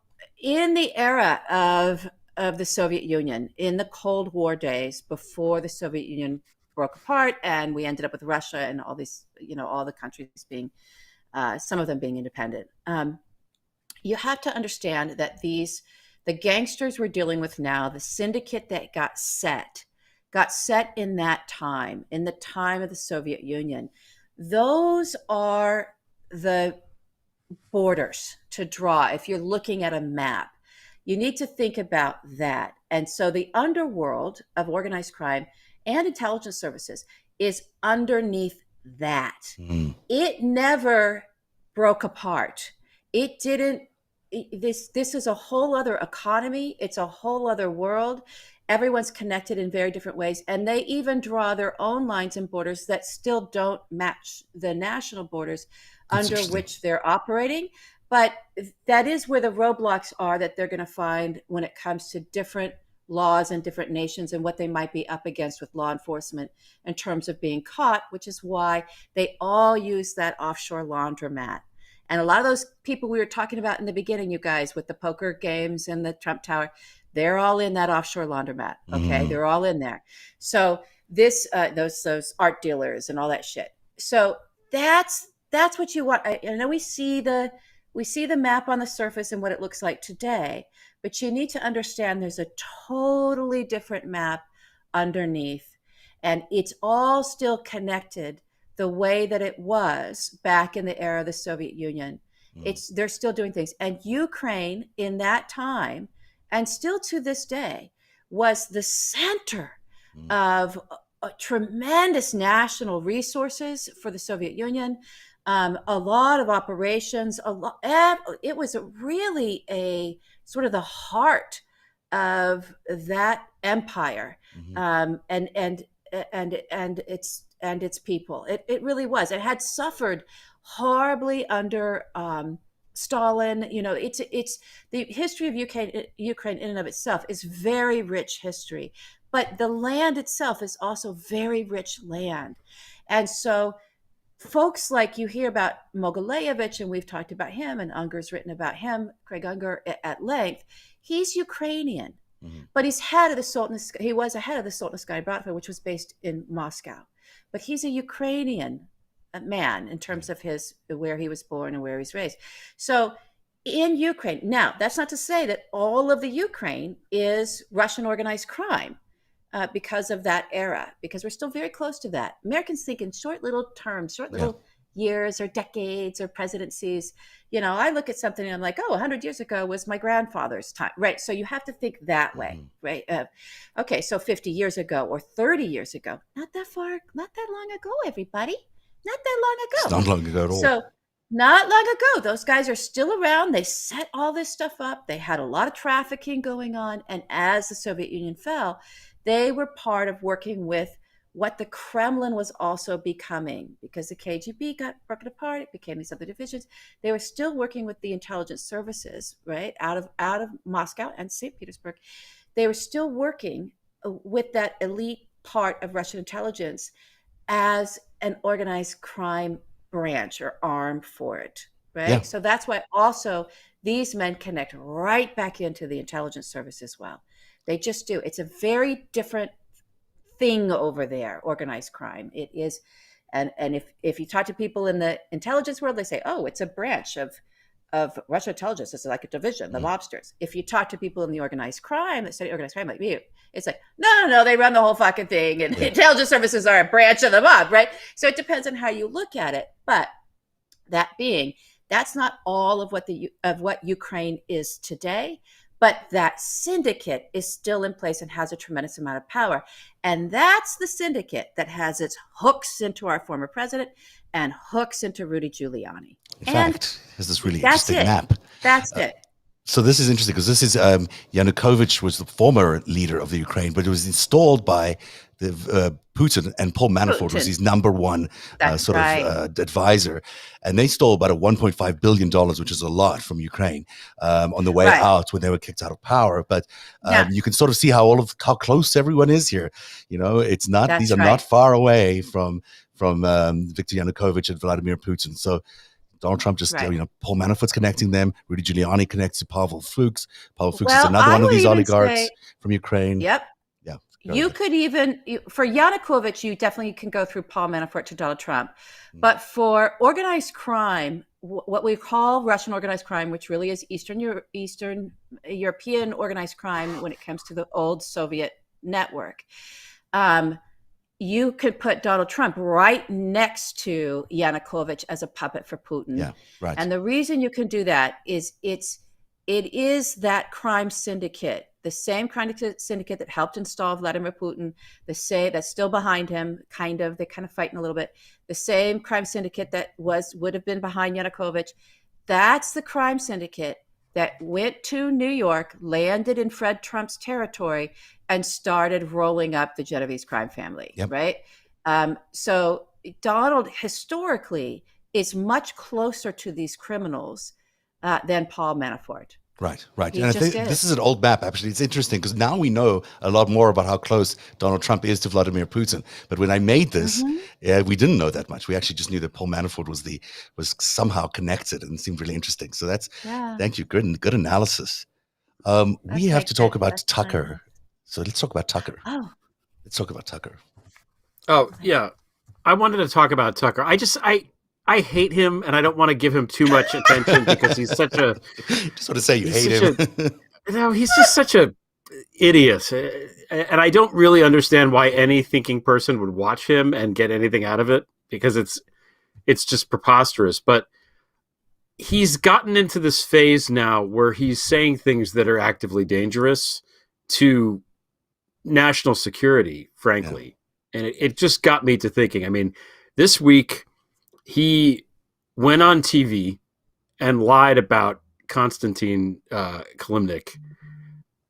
in the era of the Soviet Union, in the Cold War days before the Soviet Union broke apart, and we ended up with Russia and all these, all the countries being. Some of them being independent. You have to understand that the gangsters we're dealing with now, the syndicate that got set in that time, in the time of the Soviet Union. Those are the borders to draw. If you're looking at a map, you need to think about that. And so the underworld of organized crime and intelligence services is underneath that. It never broke apart. It didn't. This is a whole other economy. It's a whole other world. Everyone's connected in very different ways, and they even draw their own lines and borders that still don't match the national borders under which they're operating. But that is where the roadblocks are that they're going to find when it comes to different laws in different nations and what they might be up against with law enforcement in terms of being caught, which is why they all use that offshore laundromat. And a lot of those people we were talking about in the beginning, you guys, with the poker games and the Trump Tower, they're all in that offshore laundromat. Okay, they're all in there. So this, those art dealers and all that shit. So that's what you want. I know we see the map on the surface and what it looks like today. But you need to understand there's a totally different map underneath, and it's all still connected the way that it was back in the era of the Soviet Union. They're still doing things. And Ukraine in that time, and still to this day, was the center of tremendous national resources for the Soviet Union. A lot of operations, it was really a sort of the heart of that empire, and its people. It really was. It had suffered horribly under Stalin. It's the history of Ukraine in and of itself is very rich history, but the land itself is also very rich land, and so. Folks like you hear about Mogilevich, and we've talked about him, and Unger's written about him, Craig Unger, at length. He's Ukrainian, but he's head of the Sultanist. He was a head of the Sultanist Bratva, which was based in Moscow. But he's a Ukrainian man in terms of where he was born and where he's raised. So in Ukraine, now that's not to say that all of the Ukraine is Russian organized crime. Because of that era, because we're still very close to that. Americans think in short little terms, years or decades or presidencies. I look at something and I'm like, 100 years ago was my grandfather's time, right? So you have to think that way, right? Okay, so 50 years ago or 30 years ago, not that long ago, everybody. Not that long ago. It's not long ago at all. So not long ago, those guys are still around. They set all this stuff up. They had a lot of trafficking going on. And as the Soviet Union fell, they were part of working with what the Kremlin was also becoming, because the KGB got broken apart. It became these other divisions. They were still working with the intelligence services, right, out of Moscow and St. Petersburg, they were still working with that elite part of Russian intelligence as an organized crime branch or arm for it, right? Yeah. So that's why also these men connect right back into the intelligence service as well. They just do. It's a very different thing over there, organized crime. It is, and if you talk to people in the intelligence world, they say, oh, it's a branch of Russian intelligence. It's like a division, the mobsters. If you talk to people in the organized crime that study organized crime like me, it's like, no, they run the whole fucking thing, and intelligence services are a branch of the mob, right? So it depends on how you look at it. But that being, that's not all of what Ukraine is today. But that syndicate is still in place and has a tremendous amount of power. And that's the syndicate that has its hooks into our former president and hooks into Rudy Giuliani. In fact, there's this really interesting map. That's it. So this is interesting because this is Yanukovych was the former leader of the Ukraine, but it was installed by the Putin, and Paul Manafort was his number one advisor, and they stole about $1.5 billion, which is a lot, from Ukraine on the way out when they were kicked out of power. But you can sort of see how close everyone is here. You know, it's not; these are not far away from Viktor Yanukovych and Vladimir Putin. So Donald Trump just, Paul Manafort's connecting them. Rudy Giuliani connects to Pavel Fuchs. Pavel Fuchs is another one of these oligarchs from Ukraine. Yep. Yeah. You could even, for Yanukovych, you definitely can go through Paul Manafort to Donald Trump. But for organized crime, what we call Russian organized crime, which really is Eastern European organized crime when it comes to the old Soviet network, you could put Donald Trump right next to Yanukovych as a puppet for Putin. Yeah, right. And the reason you can do that is it is that crime syndicate, the same kind of syndicate that helped install Vladimir Putin, that's still behind him, they're kind of fighting a little bit. The same crime syndicate that would have been behind Yanukovych. That's the crime syndicate that went to New York, landed in Fred Trump's territory, and started rolling up the Genovese crime family, right? So Donald historically is much closer to these criminals than Paul Manafort. Right. And I think this is an old map, actually. It's interesting because now we know a lot more about how close Donald Trump is to Vladimir Putin. But when I made this, we didn't know that much. We actually just knew that Paul Manafort was somehow connected, and it seemed really interesting. So thank you. Good analysis. We have to talk about Tucker. So let's talk about Tucker. Let's talk about Tucker. Oh, yeah. I wanted to talk about Tucker. I hate him, and I don't want to give him too much attention because he's such a... Just want to say you hate him. No, he's just such a idiot. And I don't really understand why any thinking person would watch him and get anything out of it, because it's just preposterous. But he's gotten into this phase now where he's saying things that are actively dangerous to national security, frankly. Yeah. And it just got me to thinking. I mean, this week... he went on TV and lied about Konstantin Kilimnik.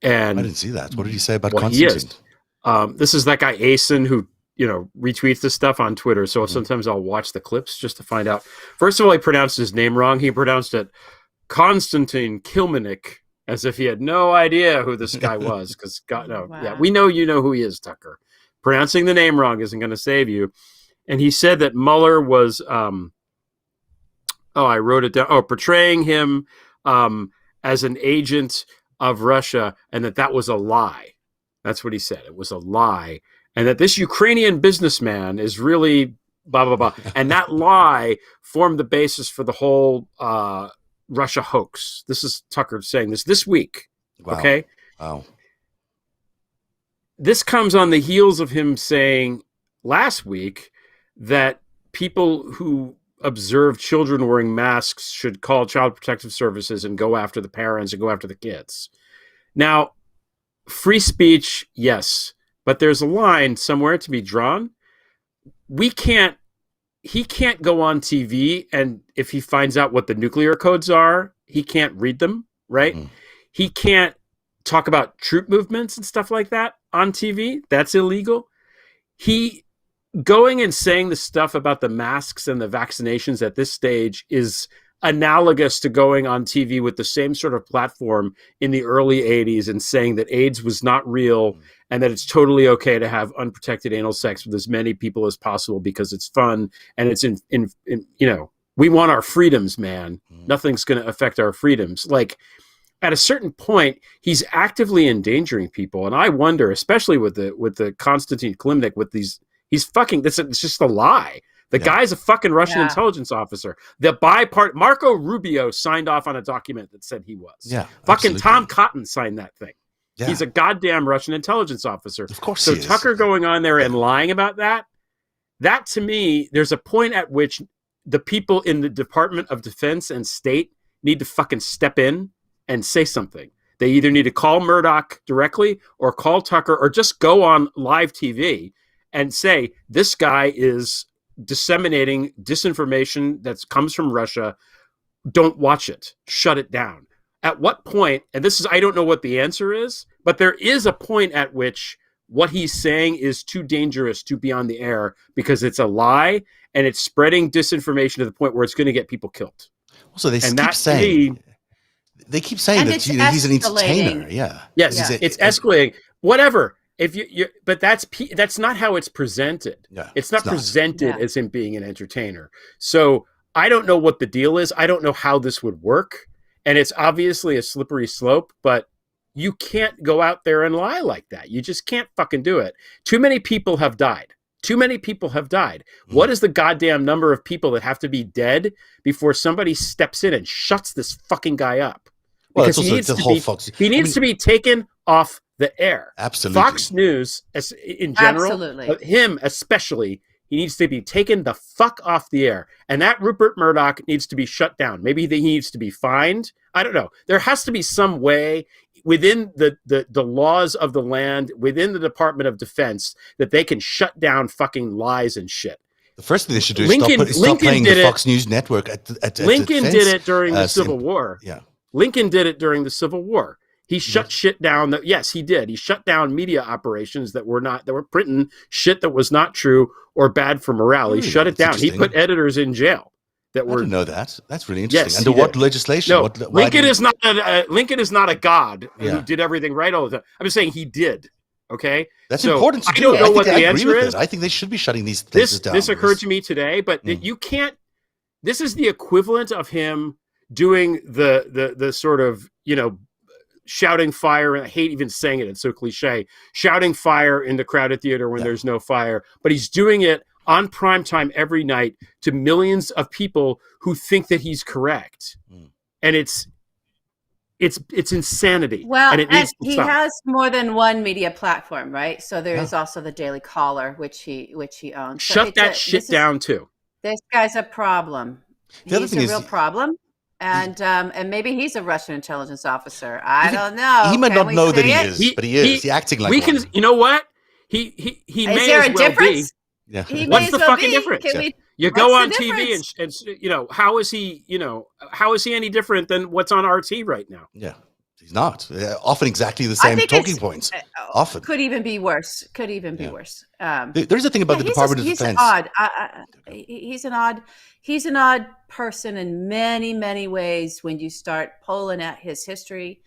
And I didn't see that. What did he say about Konstantin? This is that guy Asen who retweets this stuff on Twitter. So sometimes I'll watch the clips just to find out. First of all, he pronounced his name wrong. He pronounced it Konstantin Kilimnik, as if he had no idea who this guy was. Because we know you know who he is, Tucker. Pronouncing the name wrong isn't going to save you. And he said that Mueller was, I wrote it down. Portraying him as an agent of Russia, and that was a lie. That's what he said. It was a lie. And that this Ukrainian businessman is really blah, blah, blah. And that lie formed the basis for the whole Russia hoax. This is Tucker saying this week. Wow. Okay? Wow. This comes on the heels of him saying last week that people who observe children wearing masks should call Child Protective Services and go after the parents and go after the kids. Now, free speech, yes, but there's a line somewhere to be drawn. He can't go on TV, and if he finds out what the nuclear codes are, he can't read them, right? Mm-hmm. He can't talk about troop movements and stuff like that on TV. That's illegal. Going and saying the stuff about the masks and the vaccinations at this stage is analogous to going on TV with the same sort of platform in the early 80s and saying that AIDS was not real and that it's totally okay to have unprotected anal sex with as many people as possible because it's fun and it's in we want our freedoms, man. Nothing's going to affect our freedoms. Like, at a certain point, he's actively endangering people, and I wonder, especially with the Konstantin Klimnik, with these, he's fucking. It's just a lie. The guy's a fucking Russian intelligence officer. Marco Rubio signed off on a document that said he was. Yeah, fucking absolutely. Tom Cotton signed that thing. Yeah. He's a goddamn Russian intelligence officer. Of course, so Tucker going on there and lying about that. That to me, there's a point at which the people in the Department of Defense and State need to fucking step in and say something. They either need to call Murdoch directly or call Tucker or just go on live TV and say, this guy is disseminating disinformation that comes from Russia. Don't watch it. Shut it down. At what point, and this is, I don't know what the answer is, but there is a point at which what he's saying is too dangerous to be on the air because it's a lie and it's spreading disinformation to the point where it's going to get people killed. So they keep saying that he's an entertainer. Yeah. Yes, it's escalating. Whatever. If you but that's not how it's presented. Yeah, it's not presented as him being an entertainer. So I don't know what the deal is. I don't know how this would work. And it's obviously a slippery slope, but you can't go out there and lie like that. You just can't fucking do it. Too many people have died. What is the goddamn number of people that have to be dead before somebody steps in and shuts this fucking guy up? Because he needs to be taken off the air. Absolutely. Fox News, in general, him especially, he needs to be taken the fuck off the air. And that Rupert Murdoch needs to be shut down. Maybe he needs to be fined. I don't know. There has to be some way within the laws of the land, within the Department of Defense, that they can shut down fucking lies and shit. The first thing they should do is stop playing the Fox News network at Lincoln did it during the Civil War. Yeah. Lincoln did it during the Civil War. He shut shit down. Yes, he did. He shut down media operations that were printing shit that was not true or bad for morale. He shut it down. He put editors in jail. I didn't know that. That's really interesting. Yes, under what legislation? No, Lincoln is not a god who did everything right all the time. I'm just saying he did. Okay, that's important to do. I don't know what the answer is. I think they should be shutting these things down. This occurred to me today, but you can't. This is the equivalent of him doing the sort of shouting fire. I hate even saying it. It's so cliche. Shouting fire in the crowded theater when there's no fire, but he's doing it on primetime every night to millions of people who think that he's correct. And it's insanity. Well, and he has more than one media platform, right? So there's also the Daily Caller, which he owns. Shut that shit down too. This guy's a problem. He's a real problem. And maybe he's a Russian intelligence officer. I don't know. He might not know that he is, but he is. He's acting like one. You know what? He may there as a well difference? be. Yeah. What's the fucking difference? You go on TV and how is he any different than what's on RT right now? Yeah, he's not. Often exactly the same talking points. Often could even be worse. Worse. There's a thing about the Department of Defense. He's an odd person in many, many ways when you start pulling at his history,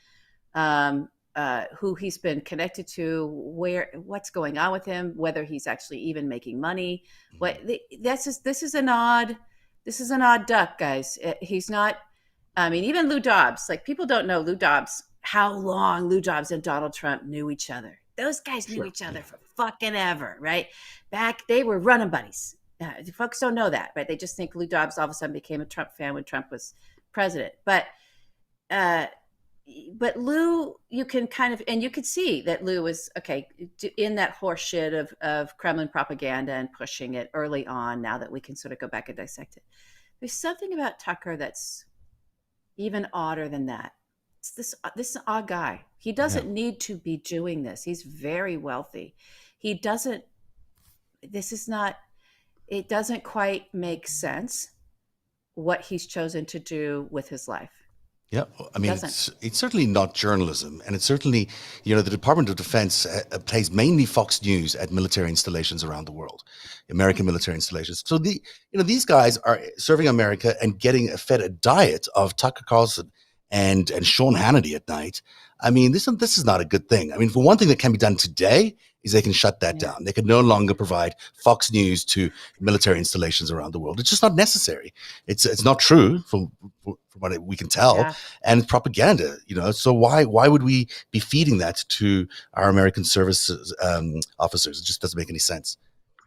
who he's been connected to, what's going on with him, whether he's actually even making money. This is an odd duck, guys. He's not. I mean, even Lou Dobbs. Like, people don't know Lou Dobbs. How long Lou Dobbs and Donald Trump knew each other. Those guys knew each other for fucking ever, right? They were running buddies. Folks don't know that, right? They just think Lou Dobbs all of a sudden became a Trump fan when Trump was president. But Lou, you can you could see that Lou was in that horse shit of Kremlin propaganda and pushing it early on. Now that we can sort of go back and dissect it, there's something about Tucker that's even odder than that. It's this is an odd guy. He doesn't need to be doing this. He's very wealthy. He doesn't. It doesn't quite make sense what he's chosen to do with his life. Yeah, I mean, it's certainly not journalism, and it's certainly, the Department of Defense plays mainly Fox News at military installations around the world, American military installations. So these guys are serving America and getting fed a diet of Tucker Carlson and Sean Hannity at night. I mean, this is not a good thing. I mean, for one thing that can be done today is they can shut that down. They can no longer provide Fox News to military installations around the world. It's just not necessary. It's not true from what we can tell, and it's propaganda. So why would we be feeding that to our American services officers? It just doesn't make any sense.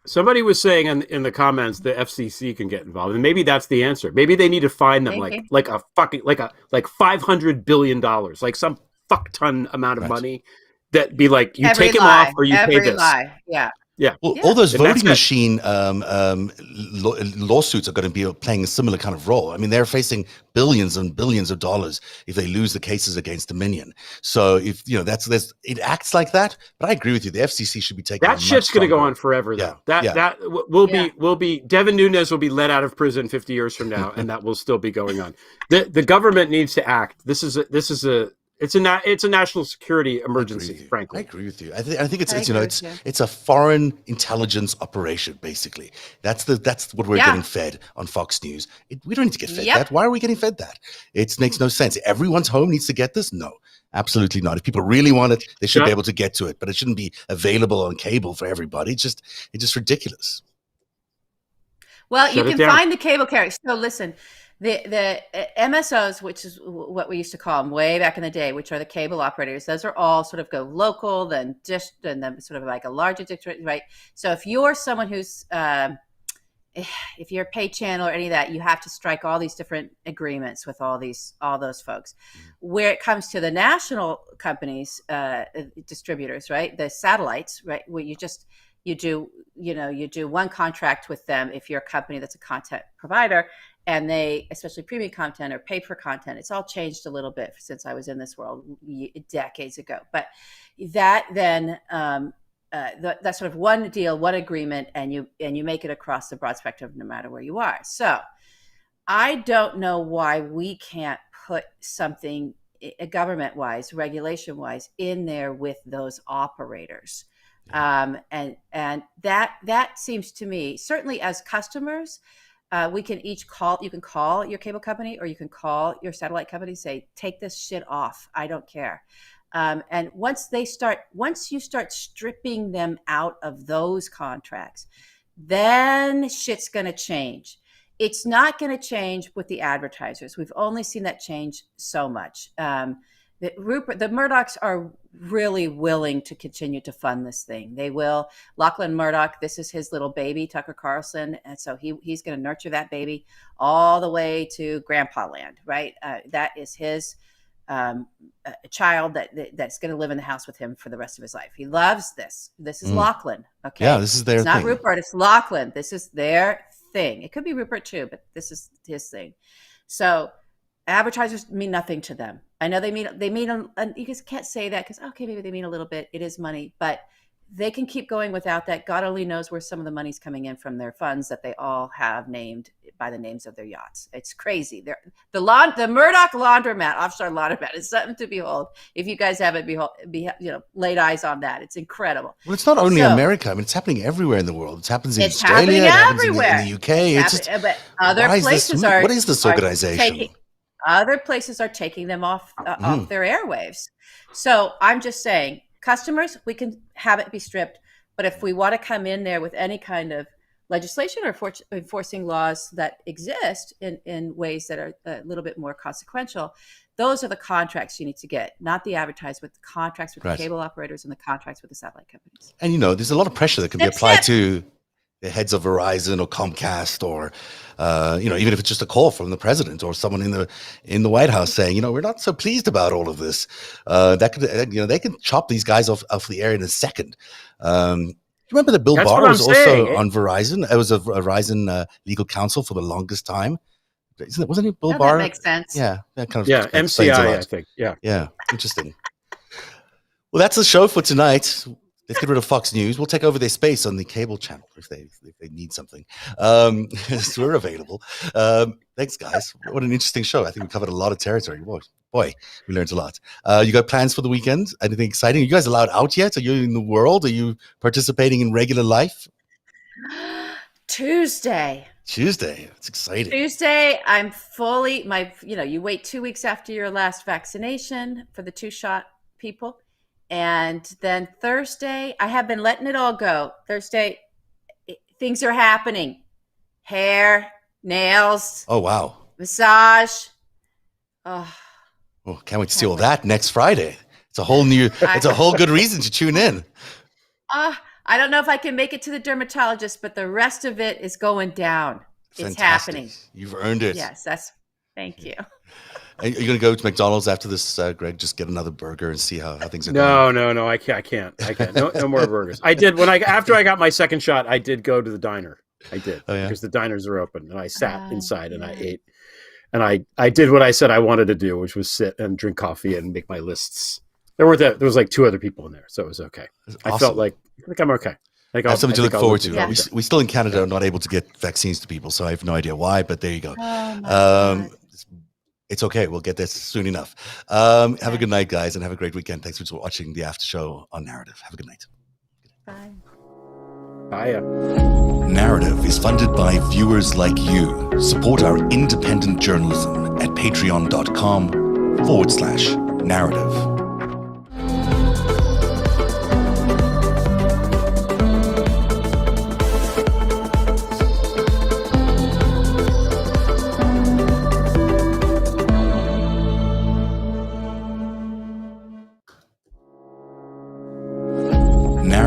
Somebody was saying in the comments the FCC can get involved, and maybe that's the answer. Maybe they need to fine them like $500 billion, like some fuck ton amount of money. That be like, you take him off or you pay this. Yeah. Well, all those voting machine lawsuits are going to be playing a similar kind of role. I mean, they're facing billions and billions of dollars if they lose the cases against Dominion. So if it acts like that. But I agree with you. The FCC should be taking that shit's going to go on forever. Though. That will be Devin Nunes will be let out of prison 50 years from now, and that will still be going on. The government needs to act. It's a national security emergency, frankly. I agree with you. I think it's a foreign intelligence operation, basically. That's what we're getting fed on Fox News. We don't need to get fed that. Why are we getting fed that? It makes no sense. Everyone's home needs to get this? No, absolutely not. If people really want it, they should be able to get to it, but it shouldn't be available on cable for everybody. It's just ridiculous. Well, you can find the cable carriers. So listen. The MSOs, which is what we used to call them way back in the day, which are the cable operators, those are all sort of go local, then dish, and then sort of like a larger district, right? So if you're someone who's, if you're a pay channel or any of that, you have to strike all these different agreements with all those folks. Where it comes to the national companies, distributors, right? The satellites, right? Where you do one contract with them if you're a company that's a content provider. And they, especially premium content or pay for content, it's all changed a little bit since I was in this world decades ago. But that then that's sort of one deal, one agreement, and you make it across the broad spectrum, no matter where you are. So I don't know why we can't put something government-wise, regulation-wise, in there with those operators. And that seems to me, certainly as customers. We can each you can call your cable company or you can call your satellite company, say, take this shit off. I don't care. And once you start stripping them out of those contracts, then shit's going to change. It's not going to change with the advertisers. We've only seen that change so much. The Murdochs are really willing to continue to fund this thing. They will. Lachlan Murdoch, this is his little baby, Tucker Carlson, and so he's going to nurture that baby all the way to grandpa land, right? That is his child that's going to live in the house with him for the rest of his life. He loves this. This is Lachlan, okay? Yeah, this is their thing. It's not Rupert, it's Lachlan. This is their thing. It could be Rupert too, but this is his thing. So advertisers mean nothing to them. I know they mean, and you just can't say that because, okay, maybe they mean a little bit. It is money, but they can keep going without that. God only knows where some of the money's coming in from their funds that they all have named by the names of their yachts. It's crazy. The Murdoch laundromat, offshore laundromat, is something to behold. If you guys haven't laid eyes on that, it's incredible. Well, it's not only America. I mean, it's happening everywhere in the world. It happens in Australia. It's happening everywhere. In the UK. But other places are. What is this organization? Other places are taking them off their airwaves. So I'm just saying, customers, we can have it be stripped. But if we want to come in there with any kind of legislation or enforcing laws that exist in ways that are a little bit more consequential, those are the contracts you need to get, not the advertisement, the contracts with the cable operators and the contracts with the satellite companies. And, there's a lot of pressure that can be applied to the heads of Verizon or Comcast or, even if it's just a call from the president or someone in the White House saying, we're not so pleased about all of this. That could, they can chop these guys off the air in a second. You remember that Bill Barr was also on Verizon? It was a Verizon legal counsel for the longest time. Wasn't he Bill Barr? That makes sense. Yeah, that kind of MCI, I think. Yeah, interesting. Well, that's the show for tonight. let's get rid of Fox News. We'll take over their space on the cable channel if they need something. So we're available. Thanks, guys. What an interesting show. I think we covered a lot of territory. Boy, we learned a lot. You got plans for the weekend? Anything exciting? Are you guys allowed out yet? Are you in the world? Are you participating in regular life? Tuesday. It's exciting. Tuesday, I'm fully you wait 2 weeks after your last vaccination for the 2-shot people. And then Thursday, I have been letting it all go. Thursday, things are happening. Hair, nails. Oh, wow. Massage. Oh, can't wait to see all that next Friday. It's a whole good reason to tune in. I don't know if I can make it to the dermatologist, but the rest of it is going down. Fantastic. It's happening. You've earned it. Yes, thank you. Are you going to go to McDonald's after this, Greg? Just get another burger and see how things are going? No, I can't. No more burgers. I did after I got my second shot, I did go to the diner. I did because the diners are open, and I sat inside and I ate, and I did what I said I wanted to do, which was sit and drink coffee and make my lists. There was like 2 other people in there, so it was okay. Awesome. I felt like I'm okay. I have something to look forward to. Yeah. We still in Canada are not able to get vaccines to people, so I have no idea why, but there you go. It's okay. We'll get there soon enough. Have a good night, guys, and have a great weekend. Thanks for watching the after show on Narrative. Have a good night. Bye. Bye. Narrative is funded by viewers like you. Support our independent journalism at patreon.com/narrative.